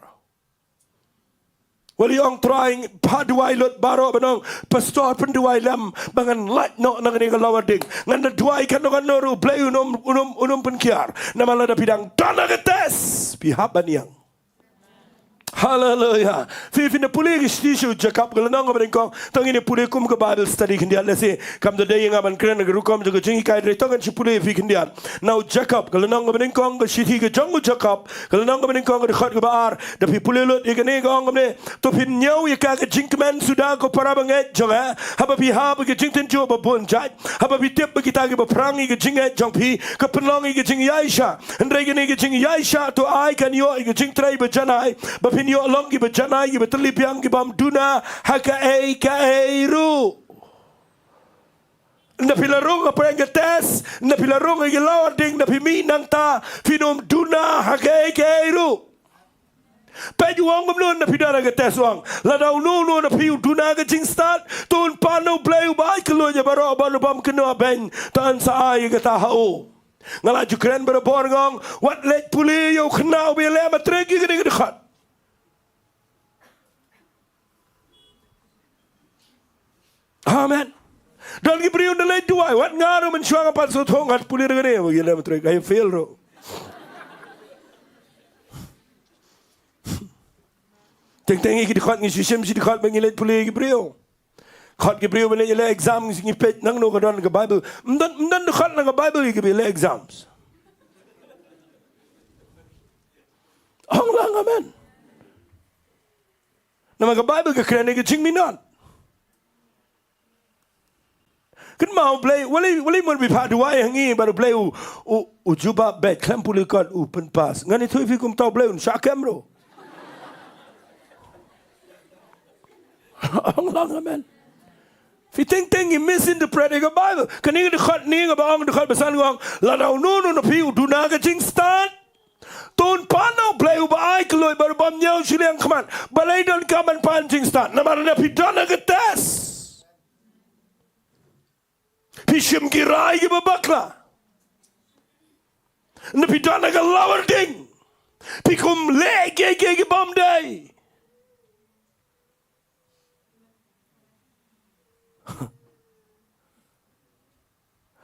A: Wali ong trying paduai lot baro benong pastor penduai lam bangan light no nang ni lawa ding ngan duai kan noru play unum penkiar nama lada pidang dana ketes pihak baniang. Hallelujah. Fi na puli gistishu Jacob galanang ngaben kong tangi ni puli kum ka Bible study kindian lesi kam the day ngaban kren ngarukom jo jingi kai re tangan chi puli fi kindian. Now Jacob galanang ngaben kong ga shithi ga jangu Jacob galanang ngaben kong ga khat ga bar da fi puli lot igane kong ngamne to fin nyau ye ka ga jingman suda ko para banget jonga haba fi ha ba ga jingten jo ba bon jai haba fi tip ba kita ga ba prangi ga jinga jong fi ka penlongi ga jing yaisha ndre ga ni ga jing yaisha to ai kan yo ga jing trai ba janai ba Yo long ki bajana ki betelipiang ki bam duna haka ei ru na pilarong apa yang ketes na pilarong ki lawar ding na pimi nanta finom duna haka ei ru Paju wang gumnon na pidara ketes wang la dau no na piu duna ka jing start tun pano play bai kelo nya baro banu bam keno ben tan sa ai ka ta hao ngala jukren berabor ngong wat let puli yo khnau be le matreki gede khat Amen. Dan ki beriun dalai tuai. Wat ngaru mensuang apa sotong hat pulir gane. Begini betul. Kaya fail ro. Teng-teng ki dikhat ngi sistem si dikhat mengilet pulir ki beriu. Khat ki beriu bele le exam ngi pet nang no kadon ke Bible. Mdan dikhat nang Bible ki bele exams. Hong lang amen. Nama ke Bible ke kena ke jing minat. Kan mau play wali mun bi paduai hangi baru play u juba bet klem pulikat u penpas ngani tu fikum tau play un syakam ro Allah amen fi teng you misinterpret the Bible kan ni khat ni ba ong khat basan ngong la dau no pi u duna ka jing start ton pano play u ba ai kloi baru bam nyau siliang khaman balai don kaman pan jing start na mana pi dana ka test Pishim kirai ki babakla. Napidana ka lawar ding. Pikum le ge ki bom day.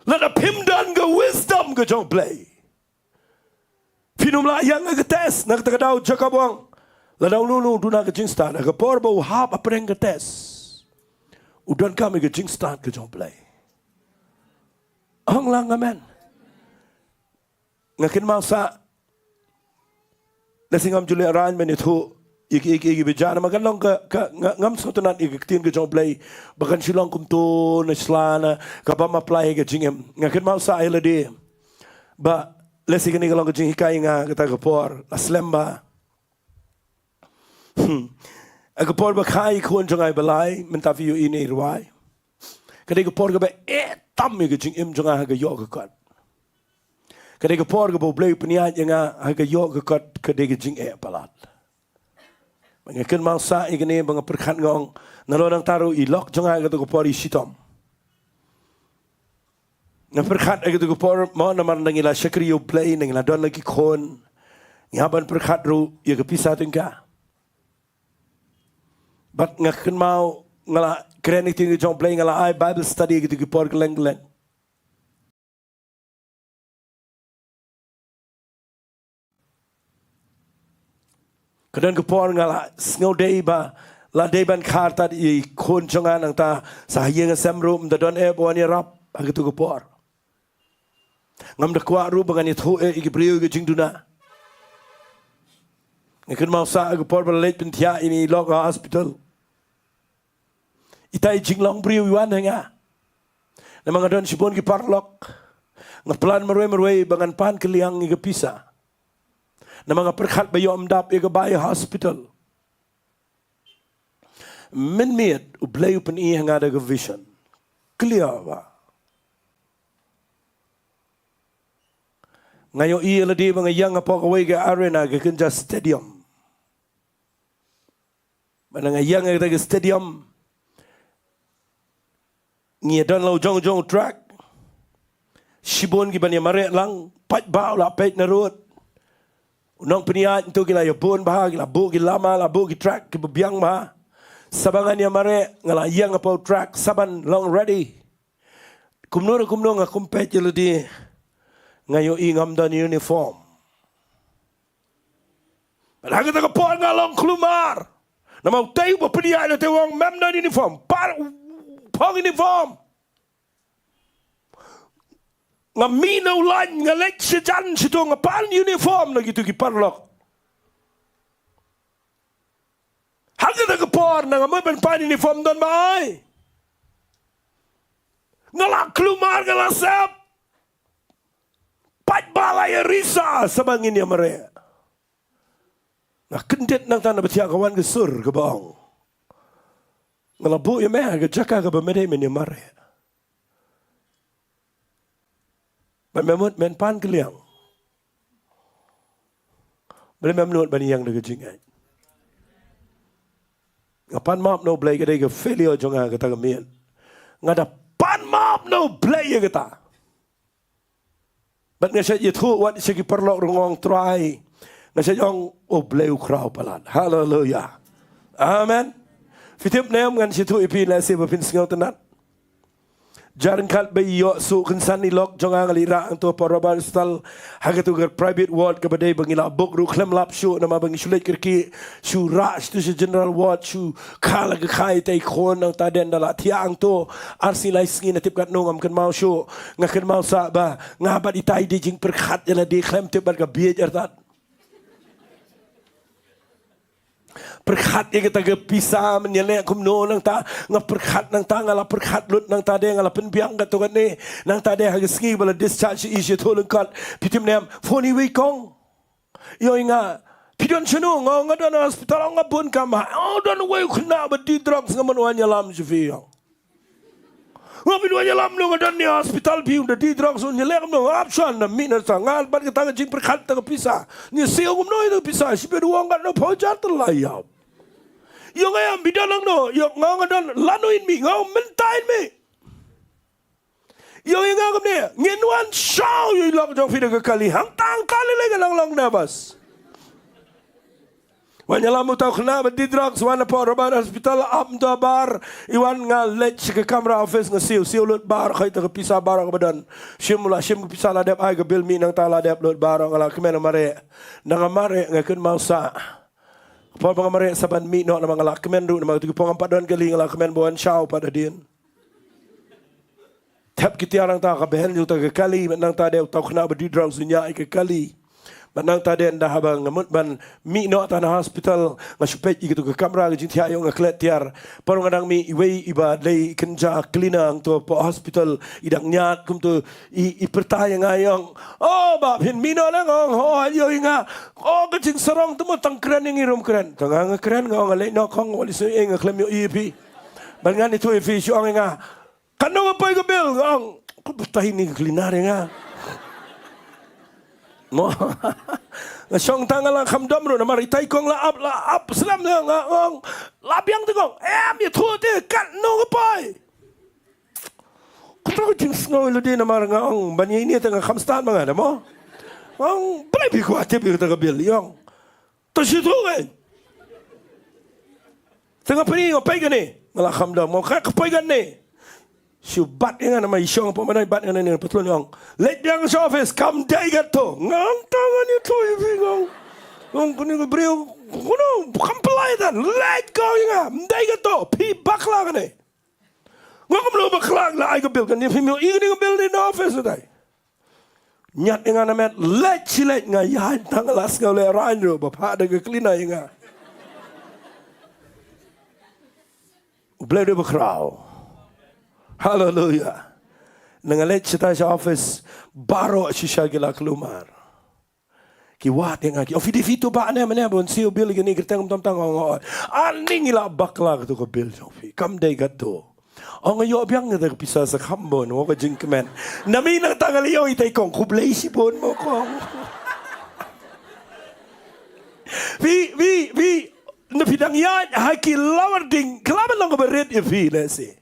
A: Lada pimdan ka wisdom ka jong play. Pinum la yang ka test nak takadaw jakabwang. Lada unu duna ka jing start ka porbo hap apreng ka test. Udan kami ka jing start ka jong play. Hong lang amen. Ngakin masa nasingam juli aran menitu iki bejana makan long ka ngam sotonat iktin ke jong play bakan silong kumto na slana ka ba apply ke jingem ngakin masa ay lade ba lesi kini kalong ke jing hikai nga kita ke por aslemba Aku por bakai kun jangai balai mentafi yu ini ruai. Kadai ku por ke ba tam ke jing im jangai ha ke yo ke kat. Kadai ku por ke bo blei peniat janga ha ke yo ke kat kadai ke jing palat. Mengaken mangsa ikene bang perkhat ngong nalonang taru ilok jangai ke tu ku por isitom. Na perkhat ke tu ku por mo namar nangila syakri yu blei nangila don lagi kon. Ngaban perkhat ru ya ke pisah tingka. But ngaken mau ngala keren itu jong play ngala ai Bible study gitu ke por geleng-geleng. Kedan ke por ngala ngau dei ba la dei ban kar ta i kon jongan ang ta sahye nga samru mda don e bo ni rap gitu ke por. Ngam de kwa ru bangan itu e ke brio ke jingduna. Ngaken mau sa ke por belet pentia ini log hospital. Itai jinglong beriu iwan hanga. Namang adon sipon ki parlok. Ngaplan marwe bangan pan keliang ke pisa. Namang perkhat bayo amdap ke bayo hospital. Min miet ublay upan i hanga ada ke vision. Clear ba? Ngayo i ladi mga yang apok away ke arena ke kenja stadium. Manang yang ke stadium. Ngia dan lau jong track. Sibon ki bani mare lang pat bau la pet narut. Unang peniat itu gila ya bon bah gila bu gila lama la bu ki track ki biang bah. Sabangan ya mare ngala yang apa track saban long ready. Kumno nga kumpet jelo di ngayo ingam dan uniform. Padahal kita kapon ngalong klumar. Namau tayo ba peniat na tewang mem dan uniform. Pong uniform. Nga minaw lan, nga lek siya dyan, sito nga pan uniform na gitu kiparlok. Hanggang nagapor na nga mo pan uniform doon ba ay? Nga laklumar, nga lasap. Patbalay risa sa bangin niya mare. Nga kendit ng tanah batia kawan kesur kebaong. Ngalabu ya meh ke jaka ke bemede men ya mare. Memut men pan keliang. Beli memnut bani yang de jingai. Ngapan map no blay ke de ke failure jonga ke ta mien. Ngada pan map no blay ke ta. Bat ngasa ye thu wat se ki perlok rongong try. Ngasa yong o blay ukrau palan. Hallelujah. Amen. Fitip nem ngan situ ipi la se bapin singau tenat. Jaran kat bayo su kensan ni lok jonga ngalira ang to parabar stal hagatu ger private ward ke badai bangila bok ru klem lap shu nama bangi sulit kerki shu raj tu general ward shu kala ke khai tai khon ang taden dala tiang to arsi lai singi na tip kat no ngam kan mau shu ngakan mau sa ba ngabat itai di jing perkhat jala di klem tip bar ka biet ertat. Perkhat yang kita pisah menyelek kumno nang ta ngap perkhat nang ta ngala perkhat lut nang ta de ngala penbiang kat kan ni nang ta de hage sngi bala discharge issue tholung kat pitim nem phone wi kong yo inga pidon chunu ngong ngadon hospital ngabun kama oh don we khna ba di drugs ngaman wanya lam jfi ngabin wanya lam no ngadon ni hospital bi unda di drugs nyelek no option na minor sa ngal ban kita jing perkhat ta pisah ni seo kumno itu pisah sibe duang kat no pojar telayap. Yung ayam bidalang no, yung ngangadan lanuin mi, ngaw mentain mi. Yung ngagam niya, nginuan shaw yung lang jong fida kali, hang tang kali lagi lang nabas. Wanyalam utaw kena di drugs, wana po rabar hospital up to bar, iwan nga let si camera office nga siu lut bar kay ta pisa bar ka badan. Sim pisa la dep ay ka bill mi nang tala dep lut bar nga la kemena mare. Nang mare nga kun mausa. Paul pengamare saban mi no na mga lakmen ru na mga tugipong ang padon galing lakmen buwan siyaw pada din. Tap kiti arang ta kabehen yung tagakali nang ta dew taw khna ba di drugs niya ay kakali. Manang taden dah habang ngamut ban mi no tanah hospital ngasupet gitu ke kamera ke jintia yang ngaklet tiar parang adang mi iwei iba lay kenja klinang tu po hospital idang nyat kum tu I pertayang ayong ba pin mi no lang ho ayo inga ke jing sarong tu mo tang keren yang irum keren tang keren ngong alay no kong wali so eng klem yo ipi ban ngan itu ifi so nga kanong apa ko bil ngong ko tahin ni klinare nga mo song tangala khamdom ro na maritai kong la up slam na ngong labyang tu kong mi thu te kat no pai ko jing snow lo din na mar ngong banyi ni tanga khamstan mga na mo ngong play bi ko ate bi ta bil yong to si tu ngai tanga pani o pai gani mala khamdom mo ka pai gani Subat yang nama isyong pemanai bat yang ni betul yang let yang office come day gato ngam tangan itu ngong kuni beriu kuno bukan pelaitan let go yang day gato pi bakla kan ni ngom belum bakla lah I bil kan ni female ini bil di office tadi nyat yang nama let cilet ngaya tangalas ngau le ranjo bapa ada ke klina yang boleh dia berkerau. Hallelujah. Nangalit kita sa office baro siya gila kelumar. Kiwat yang aki. Fito ba ane mana bon siyo bil gini kertang tam ngong. Aning ila bakla to ko bil Sophie. Kam day gato. O ngayo biang nga pisa sa kambon mo ka jingkemen. Nami nang tangaliyo itay kong kublay si bon mo kong. Vi napidang yan haki lawar ding kelaban lang ko berit ifi lesi.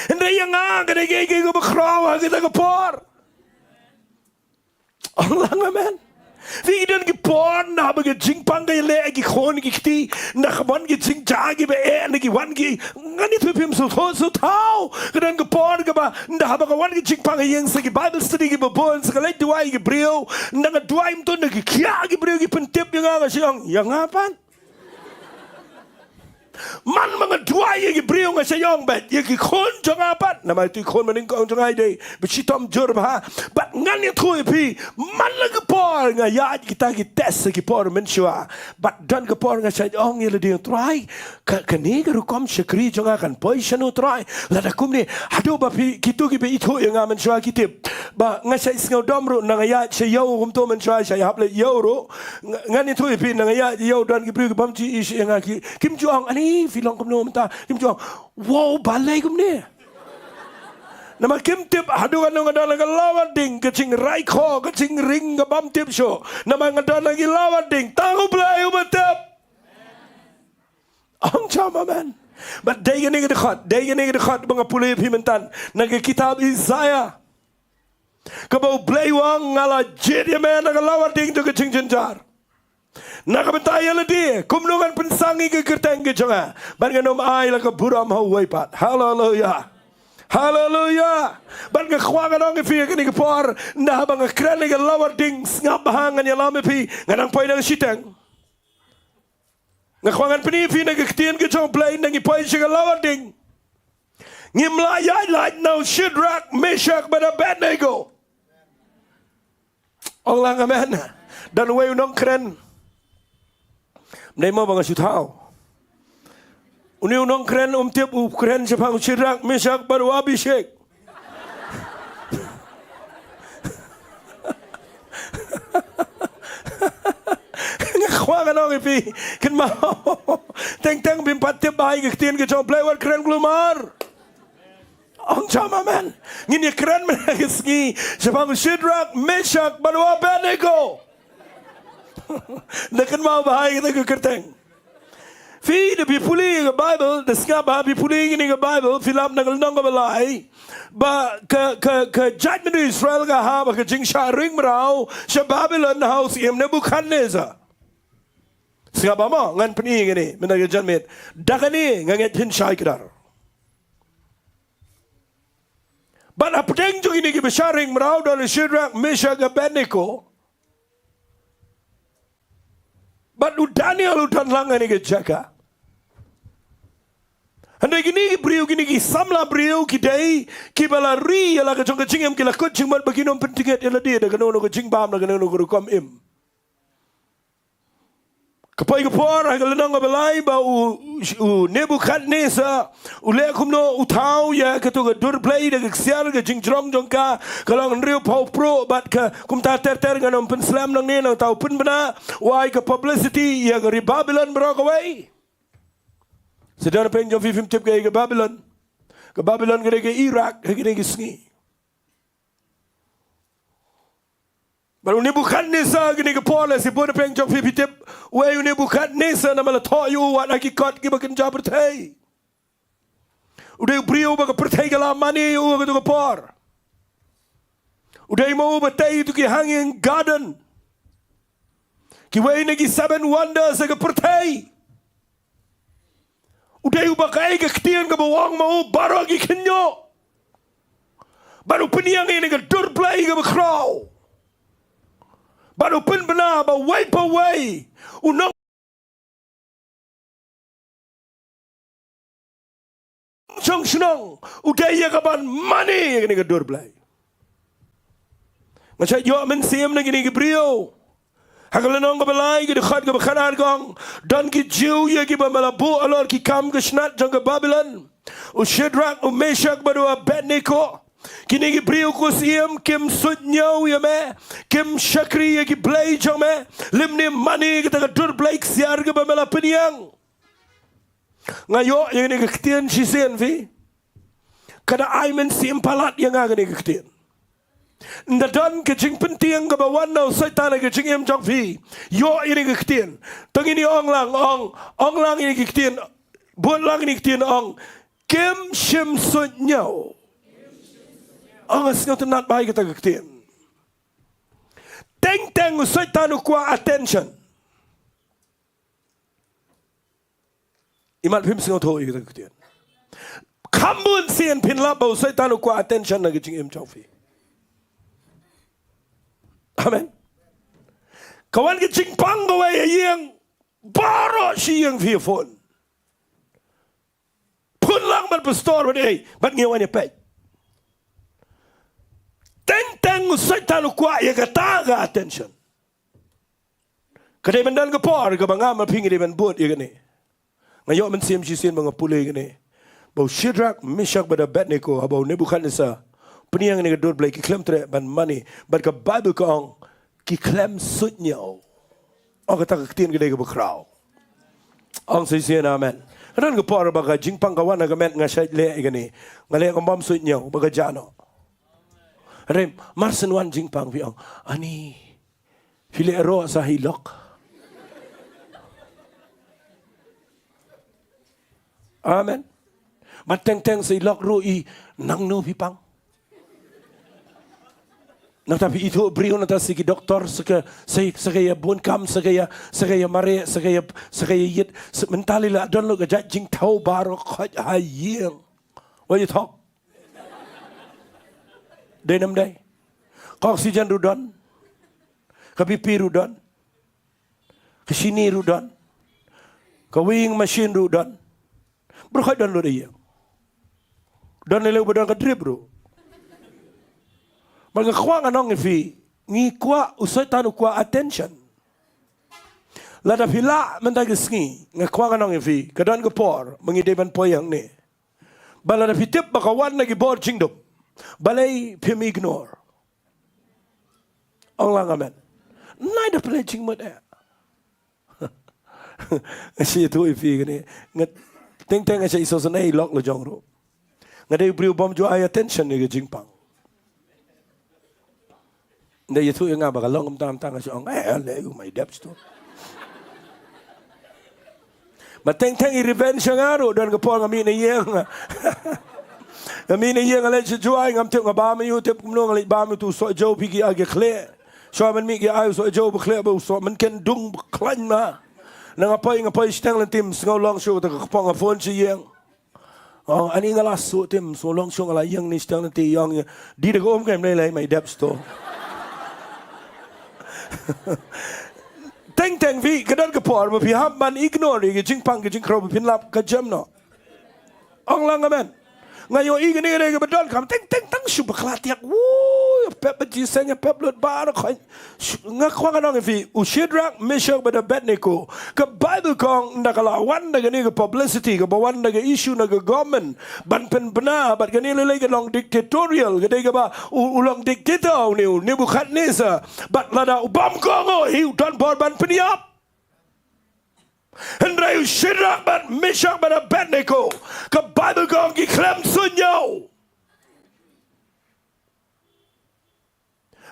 A: Hindi yang kena gigi ko bakrawa kita kapor. Allah amen. Vi idan kapor na baga jingpang kay le agi kon gikti na kaban gi jing jagi be na gi wan gi ngani pipim so tau kedan kapor ka ba nda baga wan gi jingpang yang sa gi Bible study gi babon sa kalay duai gi brio na duai mto na gi kya gi brio gi pentip yang siyang yang apan man mga duay yung ibriyo nga sa yung bet yung ikon jang apat na may ito ikon maning kong jang ay day bisitom jur ba but ngan yung tuwi pi man lang kapor nga yaad kita gites sa kapor mensua but dan kapor nga sa yung ila di yung try kani karukom siya kri jang akan poy siya no try ladakum ni hado ba kitu gibe ito yung nga mensua kitip ba nga sa isngaw domro na nga yaad siya yaw kumto mensua siya yaple yaw ro ngan yung tuwi pi na nga yaad yaw dan gibriyo gabamchi isi yung nga kim juang ani filong kumno mata kim juang wow balay kumne nama kim tip hadukan nga dalang lawan ding kacing raiko kacing ring gabam tip show nama nga dalang lawan ding tango play umatap ang chama man but day gani dekat mga pulih pimentan nagkitab Isaiah kabaw blaywang ngala jadi man nga lawan ding to kacing jenjar nakabantaya la di kumnungan pensangi ke kerteng ke jonga ban nganom ai la ka buram hawai pat hallelujah hallelujah ban nga khwaga nong fi ke ni por na bang krane ke lawar ding ngap hangan ya lame pi nganang poy nang siteng nga khwangan pini fi na ke tien ke jong play nang ipoy siya lawar ding ngimla ya like no Shadrach Meshach but Abednego Allah amen dan way nong kren Nay mo mga sutao. Uniw nong kren tiap kren sa pang Shadrach Meshach baru Abishek. Ngakwa ka nong ipi. Kan mau. Teng bimpat tiap bahay kiktiin ka chong play kren glumar. Ang chama man. Ngini kren managis sa pang Shadrach Meshach baru Abednego. Nakan mau bahay kita ke kerteng. Fi de pipuli ke Bible, de skaba pipuli ini ke Bible, filap nagal nong ke balai, ba ke judgment Israel ka ha, ba ke jing sharing merau, sa Babylon house im Nebuchadnezzar. Skaba mo ngan peni ini, menaga judgment. Dakani nganget hin shai kedar. But apateng jo ini ke sharing merau dan Shadrach Meshach Abednego. But Daniel utan langan ni jaga. Handai gini beriu gini samla beriu kidai kibalari ala kacung kacingem kila kucing mat baginom pentingat ala dia dah kena ono kacing bam dah kena ono kurukom im. Kapag kapor ay kalanang balay ba u Nebuchadnezzar ule kumno utaw ya katu durplay de ksiar ga jingjrong jongka kalang riu pau pro bat ka kumta ter nganom penslam nang ne nang tau pun bana wai ka publicity ya ga Babylon brok away. Sedar pen jom fifim tip ga Babylon ga Iraq ga sngi. Baru Nebuchadnezzar gini ke Paul si bodoh pengjok fitip, wei Nebuchadnezzar nama la toyu wat lagi kot kita kerja pertai. Udah beriu baga pertai kalau mani u gitu ke Paul. Udah mau pertai itu ke hanging garden. Ki wei negi 7 wonders ke pertai. Udah bagai ke ketian ke bawang mau baru lagi kenyo. Baru peniang ini ke durplay ke berkrau. Baru pun benar, but wipe away. Unang chong senang, udaya kapan money ini kedur belai. Macam yo mensiam lagi ni kebriau. Hakalan orang belai kita khat ke berkanar kong dan kita jiu ya kita melabu alor kita kam ke snat jang ke Babylon. Ushedrak umeshak baru Abednego. Kini ki brio ko siam kim sutnyau ya me kim shakri ya ki blai jong me limni mani kita ka dur blai siar ke bamela peniang ngayo yang ni ketian sisen vi kada ai men sim palat yang aga ni ketian ndadan ke jing penting ke bawan no setan ke jing em jong vi yo ini ketian tang ini ong lang ini ketian buat lang ini ketian ong kim shim sutnyau. Ang asngaw tenat bahay kita kektian. Teng usay tanu kwa attention. Imat pim singaw toh kita kektian. Kambun siyan pinlap ba usay tanu kwa attention na gijing im chawfi. Amen. Kawan gijing panggaway yang baro siyang phone. Pun lang man pastor bat ngawan ya pay. Teng usai tanu kuat ya kata ga attention. Kadai mendan ke por ke bangam mapingi di men buat ya gini. Ngayok men sim sisin bang pulai gini. Bau Shadrach, Meshach pada Abednego abau Nebuchadnezzar. Peniang ni ke dua belai ki klaim tere ban money. Bat ke Bible ke ong ki klaim sutnyau. Ong kata ke ketin kedai ke berkrau. Ong sisin amen. Kadang ke por baga jingpang kawan agamet ngasai le gini. Ngalek ombam sutnyau baga jano. Rem marsen wan jingpang piang ani file ero sa hilok amen mateng sa hilok rui nang no pipang nang tapi itu beriu nang sigi doktor sekaya bun kam sekaya mare sekaya yit mentali la don lo ga jing tau baro khaj hayeng what you talk Denam day. Oksigen rudon. Kapipi rudon. Kesini rudon. Kawing machine rudon. Bro kau don lo dia. Don lele bodon ka drip bro. Mga kwa anong ifi ngi kwa usay tanu kwa attention. Lada pila mendagisngi nga kwa anong ifi kadon ka por mangideban poyang ni. Balada pitip bakawan lagi bor jingdom. Balai pim ignore. Allah amen. Nai dah pledging mat eh. Asyik tu ifi gini. Ngat teng asyik iso sanai lock lo jong ro. Ngadai beriu bom jo ay attention ni ke jingpang. Nda itu yang ngaba kalong tam asyik ong le my depths tu. Mateng i revenge ngaro dan ke pol ngami ni yang. Kami ni yang alai sejuai ngam tep ngabam yu tep kumno ngalai bam tu so jo pigi age khle. So man mi ge ayu so jo bekhle bo so man ken dung klan ma. Nang ngapai stang lan tim ngau long show ta kapang phone si yang. Oh ani ngala so tim so long show ngala yang ni stang lan ti yang di de om kem lai mai dep sto. Teng vi kadan ke por ma pi ham man ignore ge jingpang ge jingkro pin lap ka jam no. Ong lang amen. ngayo igani ngene bedol kam teng teng tang shu baklatiak wo pep jisenya pep lut bar kho ngakwa kanong fi ushidrak meshak bada Abednego ka Bible kong nakala wan na gani ka publicity ka bawan na ka issue na ka government ban pen bana bat gani lele ka long dictatorial ka ka ba ulang dictator ni Nebuchadnezzar bat lada ubam kongo hi utan bor ban peniap Hendra Ushidrak bat Meshach bat Abednego ka Bible kong ki klem sunyo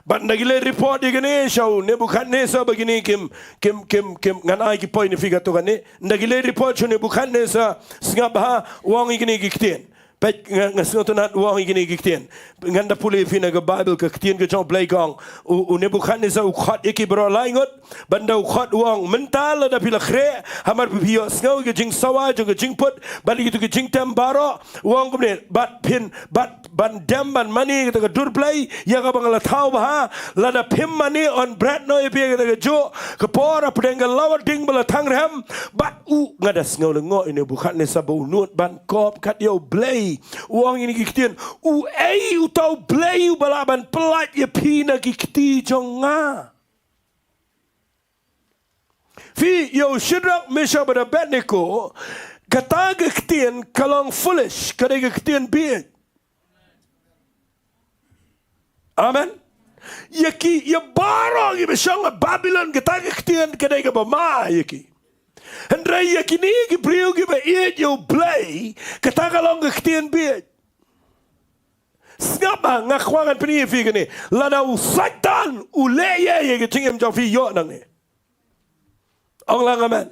A: But nagile report di gani show Nebuchadnezzar begini kim nganai ki point figa to gani nagile report show Nebuchadnezzar singa bah wang igini gikten pet ngasno nat wang igini gikten nganda puli fina ga Bible ka kitien ga jong play gong u Nebuchadnezzar u khat iki bro laingot banda u khat wang mental da pila khre hamar pio sngo ga jing sawa jo ga jing put bali gitu ga jing tem baro wang kumne bat pin bat ban dem ban money ga dur play ya ga bangala thau ba la da pim money on bread no e ga ga jo ka pora prenga lawar ding bala thangrem bat u ngada sngo le ngo Nebuchadnezzar bo nut ban kop kat yo play wang ini kitien u ei u tau play u balaban pelat ye pina kiti jonga fi yo Shadrach Meshach bada Abednego kata kitien kalong foolish kada kitien big amen yaki ya barang ye besang Babylon kata kitien kada ka bama yaki Hendra yakini ki priu ki ba eat yo play kata kalong kitien big Skapa ngakwangan peni fi gani lada u satan u leye ye tingem jo fi yo nang ni ong lang amen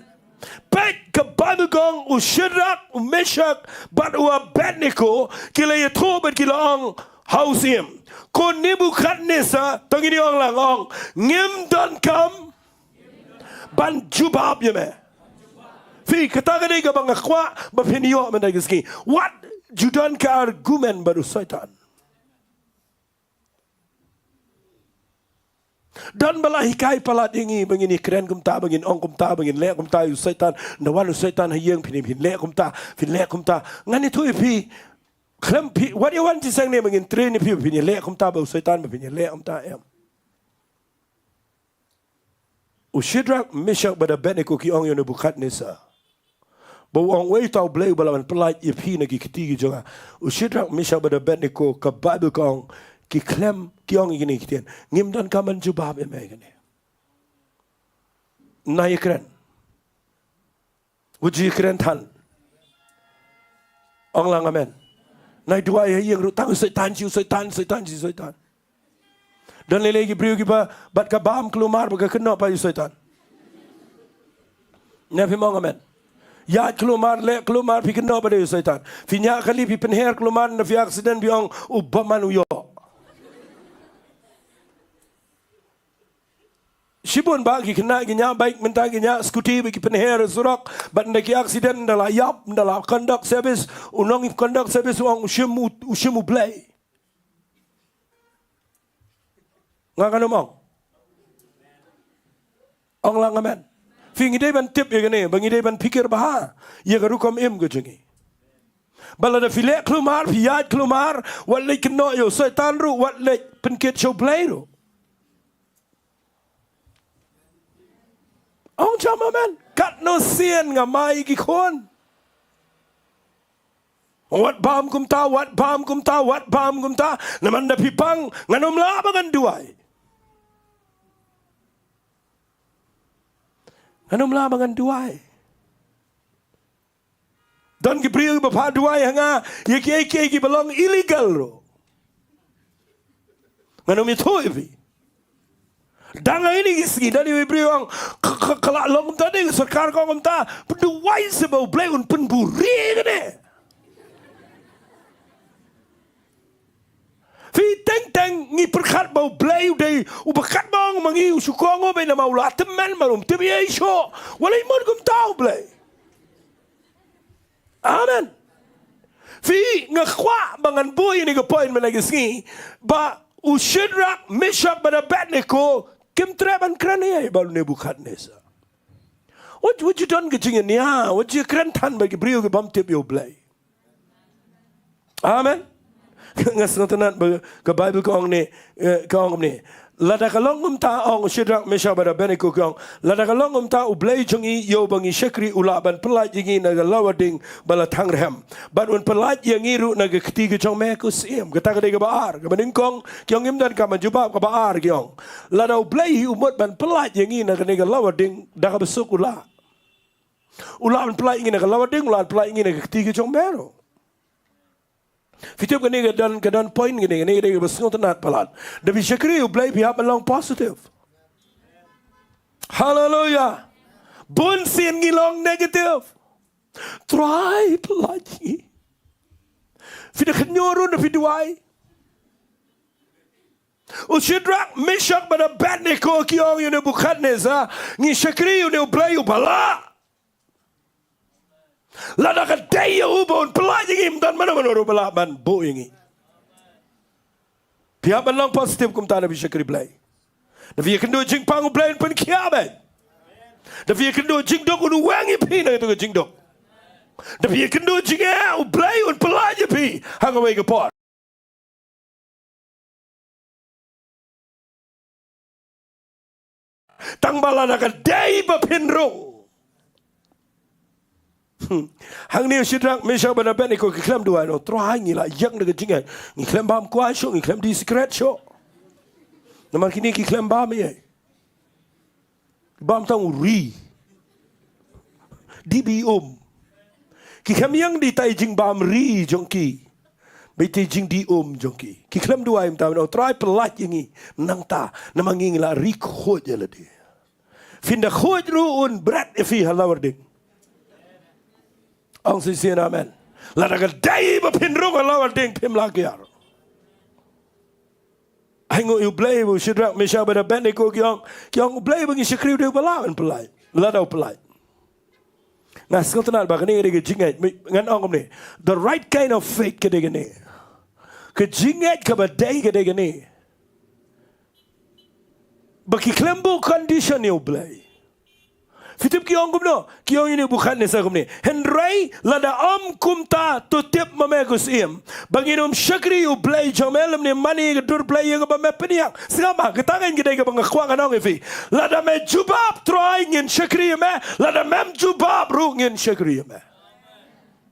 A: pek ke Bible gong u Shadrach u Meshach bat u Abednego kila ye thobat kila ong hausim ko Nebuchadnezzar tangini ong lang ong ngem don kam ban jubab ye me fi kata gani ka bang ngakwa ba peni yo man dagski what judan ka argument baru satan Dan bala hikai palat ingi bangini keren kumta bangin ong kumta bangin le kumta yu setan nawan setan hayeng pin le kumta ngani tu pi klem pi what you want to say ne bangin train pi pin le kumta ba setan ba pin le kumta em Ushidrak Meshach bada Abednego ki ong yo Nebuchadnezzar ba ong wei tau bleu bala palat ye pi na ki kiti jonga Ushidrak Meshach bada Abednego ka Bible kong ki klem ki ong igini kitien ngim dan kaman jubab e megane na yekren uji kren tan ong lang amen na dua ye yang ru tang setan dan lele ki priu ki ba bat ka bam kelumar ba kena pa setan na pi mong amen ya kelumar pi kena pa setan finya kali pi penher kelumar na fi accident bi ong ubaman uyo Shibun bagi kena ginya baik mentah ginya skuti bagi penher surak bat ndaki accident ndala yap ndala conduct service unong conduct service wang usimu play ngakano mong ong lang amen fingi day ban tip ye gane bangi day ban pikir baha ye garu kom im gujungi balada file klumar fiat klumar wale keno yo setan ru wale penkit show play ru Ong chama man, kat no sien ngamai ki kon. Wat bam kumta, namanda pipang nganom labangan duai. Nganom labangan duai. Dan ki priu bapa duai hanga, ye ki belong illegal ro. Nganom itu ibi. Danga ini isi dari ibriang kalau long tadi serkar kau kumta berduai sebau play un penburi kene. Fi teng ni perkat bau play udai ubakat bang mangi usukongo be nama ulah teman marum tebi iso walai mon kumta play. Amen. Fi ngakwa bangan boy ini ke point menagisi ba Ushidrak Meshach bada Abednego Kim treban krania baru Nebuchadnezzar. What you done getting in ya? What you kren tan bagi brio ke bam tip yo blay. Amen. Ngas ngotanan ke Bible ko ang ni lada kalong ta ang Shadrach Meshach Abednego kong lada kalong ta ublay jongi yo bangi syakri ulaban pelat jingi naga lawading bala tangrem ban pelat yang iru naga ketiga jong mekus im kata ke baar ke beningkong kyong im dan ka manjubab ke baar kyong lada ublay umut ban pelat yang naga lawading daga besuk ban pelat yang naga lawading pelat yang naga ketiga jong mero. Fitiap kini kedan poin kini bersungguh tenat pelat. Tapi syakri ublay pihak melang positif. Hallelujah. Bun sin ngilong negatif. Try pelat ni. Fitiap kenyorun fitiwai. Shadrach Meshach Abednego kiong yun bukan neza. Ngi syakri yun ublay ubala. Lada ka daya ubon pelajing dan mana belaban bo ingi. Pihak lang positif kum ta na bisyakri blay. Na via kendo jing pangu blay pen kiaben. Na via kendo jing dok unu wangi pi na to jing dok. Na via kendo jing blay un pelaje pi hang away ke pot. Tang balana ka dai ba pinrong. Hang ni Shadrach Meshach Abednego kiklam dua no try ni lah yang dekat jingai kiklam bam kuat show kiklam di secret show nama kini kiklam bam ye bam tang ri di kiklam yang di tai jing bam ri jongki beti jing di jongki kiklam dua im tahu no try pelat yengi nang ta nama ngi la ri khot je la dia finda khot ruun berat fi halawarding. Ang sisian amen. Lada ka dai ba pinrong alawan ding pim lagiar. Aingo ublay bu Shadrach Meshach Abednego kyong ublay bangi syakri de balawan pelai. Lada pelai. Ngas ko tanal ba kani de jingat ngan ong ni. The right kind of faith ke de ni. Ke jingat ka ba dai ke de ni. Baki klembo condition ni ublay. Fitip kiong kumno, kiong ini bukan nesa kumni. Henry lada kumta tutip mamegus im. Banginom syakri ublay jamelem ni mani kedur blay yang bame peniak. Segama ketangan kita ke bangakuang anong ifi. Lada me jubab try ngin syakri me, lada mem jubab ru ngin syakri me.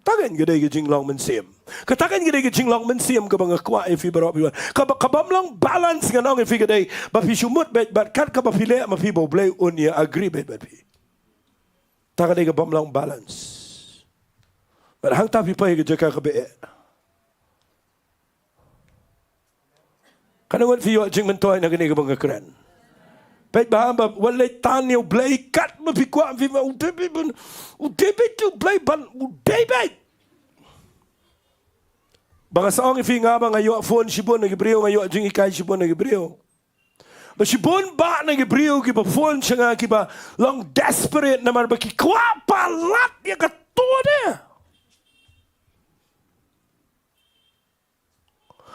A: Tangan kita ke jinglong mensim. Katakan kita ke jinglong mensim ke bangakuang ifi berop iwan. Kabam lang balance nganong ifi kita. Bapi sumut bet kat kabapile mafi boblay unya agree bet bapi. Tak ada ke bamlang balance. Berhang tapi pai ke jaka ke be. Kana wan fi yo jing mentoy na gani ke bang keren. Pet baham ba walai tan yo blay kat ma fi kwa fi ma utebi tu blay ban utebi. Bang saong fi nga ba ngayo phone sibon na gibriyo ngayo jing ikai sibon na gibriyo. Masibon ba na gibriyo ki ba phone siya nga ki ba long desperate naman ba ki kwa palat ya katode.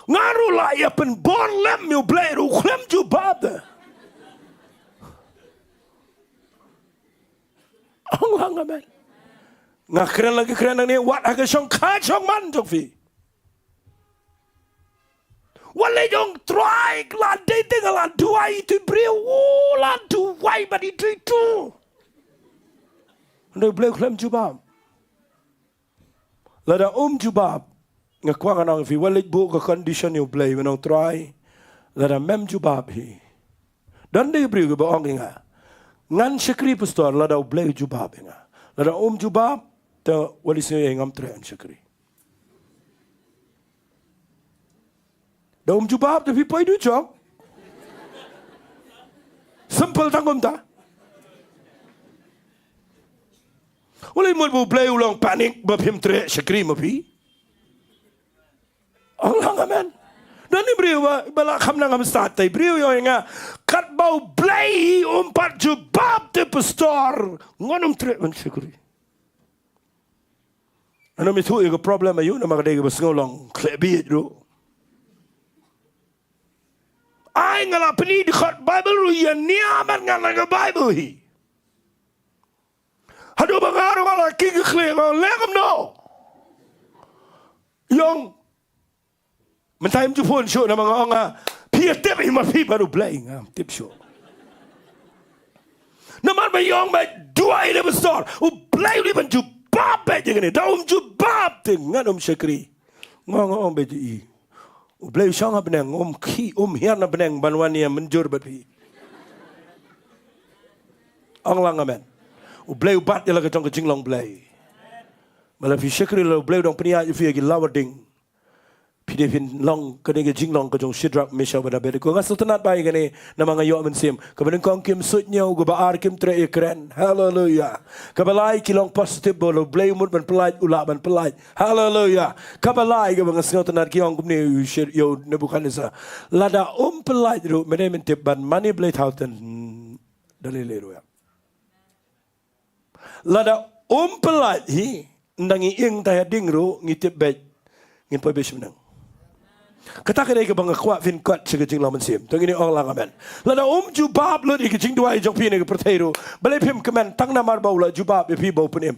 A: Ngaru la ya pen bon lem yo blay ru klem ju bab. Ang lang amen. Nga keren lagi keren ni wat aga song ka song man jok fi. Walai jong try la dating la duai tu brio la duai ba di tu. Ndo bleu klem jubab. La da jubab nga kwang anong fi walai bu ka condition yo blay wenong try la da mem jubab hi. Dan de brio ba ong nga. Ngan syakri pastor la da bleu jubab nga. La da jubab ta wali se ngam tre an syakri. Daum jubab tapi pai du chok. Simple tangom ta. Oleh mul bu play ulang panik bapim tre syakri mapi. Allah amen. Dan ni beriu bala kham nang am start tai beriu yo nga kat bau play umpat jubab te pastor ngonum tre man syakri. Ano mi tu ego problem ayu na magdai ba ngolong klebi do. Ay ngala peni di khot Bible ru ya niaman ngala ga Bible hi. Hado bangaro ngala king khle ngala legam no. Yong time tu pun show nama orang Pia tip ima pi baru play tip show. Nama bayong bay dua ini besar. Play ni bantu bab bay jangan ni. Daum ju bab dengan syakri. Ngong bay ji. Play song apa neng ki hian apa neng banwan yang menjur berpi. Ang lang amen. Play ubat je lah kecong kecing long play. Malah fi syakri lah play dong peniak je fi lagi lawar ding. Pidepin long kene ke jing long ke jong Shadrach Meshach Abednego ngasal tenat bai kene nama ngayo mensim kebenin kong kim sutnya go baar kim tre ekran haleluya kabalai kilong positif bolo blay mut ban pelai ula ban pelai haleluya kabalai ke bangas ngau tenat kiong kumne yo Nebukadnezar lada pelai ru mene mentip ban mani blay tauten dalile ya lada pelai hi ndangi ing taya dingru ngitip bet ngin poi besmenang kata kena ke bangga kuat fin kuat segejing lawan sim. Tengok ini orang amen. Lada jubab lu ikejing dua ijong pi ke pertairu. Balai pim kemen tang namar bau la jubab pi bau penim.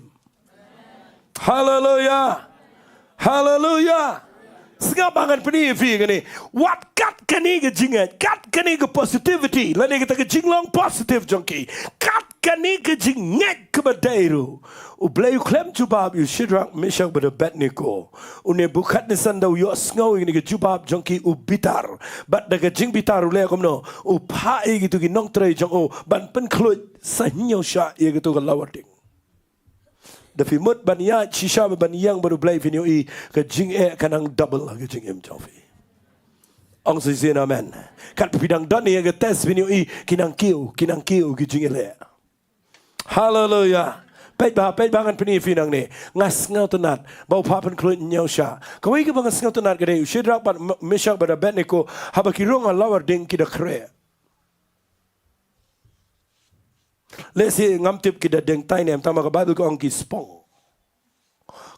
A: Haleluya. Haleluya. Sengap bangan peni fi kene. What kat kene ke jingat? Kat kene ke positivity. Lada kita ke jinglong positive jongki. Kat kene ke jingat ke pertairu. Ublay klem jubab yu Shadrach Meshach Abednego. Nebukadnezar daw yu asngaw ini ke jubab jongki ubitar. Bat daga jing bitar ulay komno. Upai gitu ki nong tray jong ban pen klut sahnyo sya ye gitu ke lawading. Dafi mut ban ya shisha ban yang baru blay vinyo i ke jing kanang double ke jing jongfi. Ang sisi amen. Kat pidang dan ye ke tes vinyo i kinang kiu ke jing ele. Hallelujah. Pet bangan peni finang ni ngas ngau tenat bau papan kluit nyau sha kawai ke bangas ngau tenat gede Shadrach Meshach Abednego haba kirung lawar ding kida kre lesi ngamtip kida deng tai nem tama ka Bible ko angki spong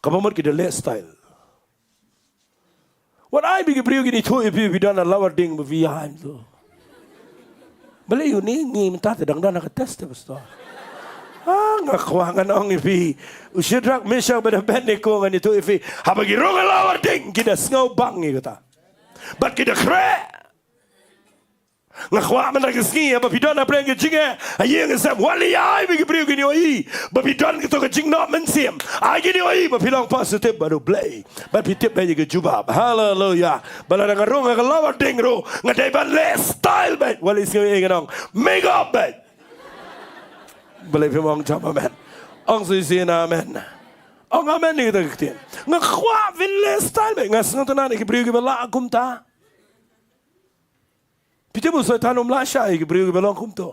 A: kapamot kida le style what I bigi priu gini tu ipi bidana lawar ding bevihan tu bale yu ni minta tedang dana ka test pastor ngakuangan ong ipi Shadrach Meshach Abednego ngan itu ipi habagi rung lawar ding kita ngau bang ni kata bat kita kre ngakuan lagi ski apa bidon apa yang jinge ayeng sam wali ai bigi priu gini oi ba bidon kita ke jing no mensim ai gini oi ba pilong positif baru play ba pitip ba ke jubab haleluya bala dengan rung lawar ding ro ngadai ban le style ba wali ski ngong make up ba boleh firman jawab amen. Ang sisi amen. Ang amen ni kita ketian. Ngakwa villa style be ngas ngatan ni kibriu bela akum ta. Pite bu setan lasha kibriu bela akum to.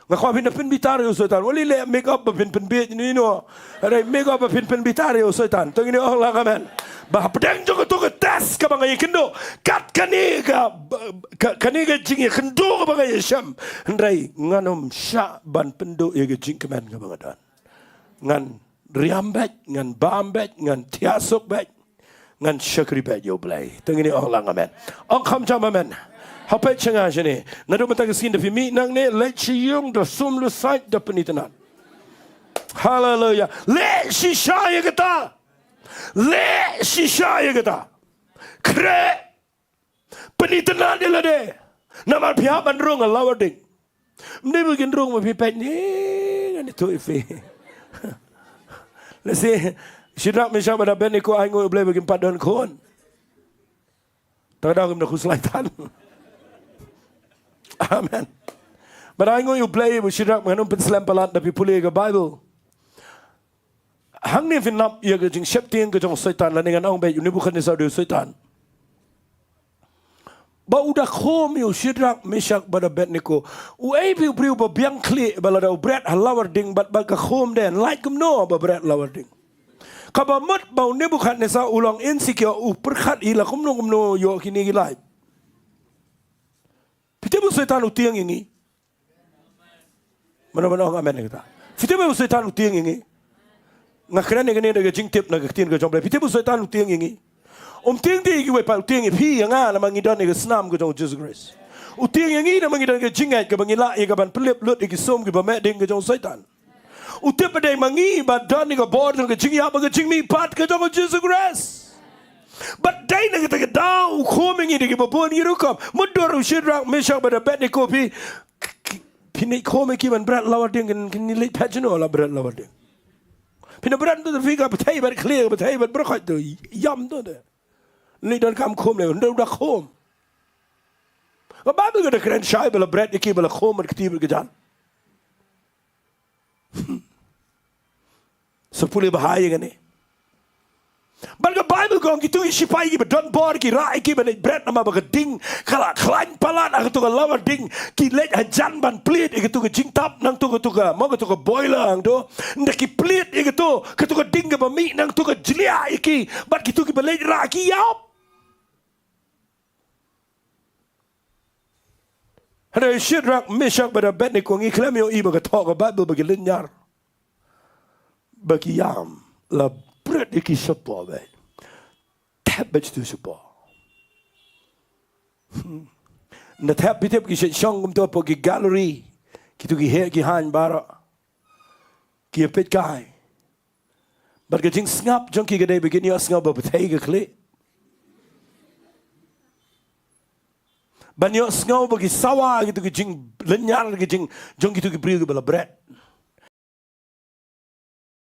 A: Ngakwa pin bitar yo setan. Wali le make up pin bit ni no. Ada make up pin bitar yo setan. Tong ini orang lang amen. Bah pedang juga tu ke tes ke bangai kendo. Kat kaniga jing kendo ke bangai syam. Hendrai nganom sya ban pendo ye jing kemen ke bangadan. Ngan riambet, ngan bambet, ngan tiasuk bet, ngan syakri bet yo blai. Tong ini orang lang amen. Ang kam jam amen. Hapai cengah sini. Nado mentang skin de mi nang ne le chiung de sum lu sait de penitenan. Haleluya. Le shisha ye kata. Le shisha ye kata. Kre penitenan dia lade. Nama pihak bandrung lawar ding. Mende bikin rung mapi pet ni kan itu ifi. Lesi Shadrach Meshach Abednego aingo boleh bikin padan kon. Tak ada aku selaitan. Amen. But aingo you play with Shadrach menganum penslam palat tapi pulih ke Bible. Hang ni finap ia ke jing syaitan ke jong syaitan la dengan ang baik Nebukadnezar de syaitan. Ba udah khom yo Shadrach Meshach Abednego. Uai piu priu ba biang kli ba la bread lawar ding bat ba ka khom den like kum no ba bread lawar ding. Ka ba mut ba Nebukadnezar ulang insecure perkhat ila kum no yo kini gilai. Pite bu syaitan utiang ini. Mana-mana orang amen kata. Pite bu syaitan utiang ini. Ngakran ni daga jing tip naga tin ga jomble pite bu syaitan utiang ini. Ting di giwe pa utiang pi yang na mangidan ni snam ga jong Jesus Christ. Utiang ini na mangidan ga jingat ga bangila ga ban pelip lut gi som gi ba me ding ga jong syaitan. Utip pada mangi badan ni ga bod ga jing ya ba ga jing mi pat ga jong Jesus Christ. But day na kita daw komeng ini kita pun iru kom. Mundur Shadrach, Meshach, pada Abednego pi pini komeng kita berat lawar ding kan nilai pajano lah berat lawar ding. Pina berat tu terfikir betai berat clear betai berat berkat tu yam tu deh. Ni dan kam kom le, dah kom. Apa tu kita keren syai bela berat iki bela kom berketi berkejan. Sepuluh bahaya kan ni. Barga Bible kong gitu isipai ki bedon bor ki rai ki ben bread nama bageding kala klain palan aku tu lawar ding ki let hajan ban plit itu ke jingtap nang tu mau tu boiler ang tu ndak ki plit itu ke tu ding ke bami nang tu ke jelia iki bat gitu ki belej ra ki yap Hada Shadrach, Meshach, pada Abednego ngi klaim yo iba ke tok Bible bagi lenyar bagi yam la bread iki sepo be. Tap tu sepo. Na tap bitep ki shong kum to ki gallery. Ki tu ki he ki han bara. Ki pet kai. Bar ke jing snap jong ki gade begini ya snap ba thai ke kle. Ban yo snap ba ki sawa ki tu ki jing lenyar ki jing jong ki tu ki bri ke bala bread.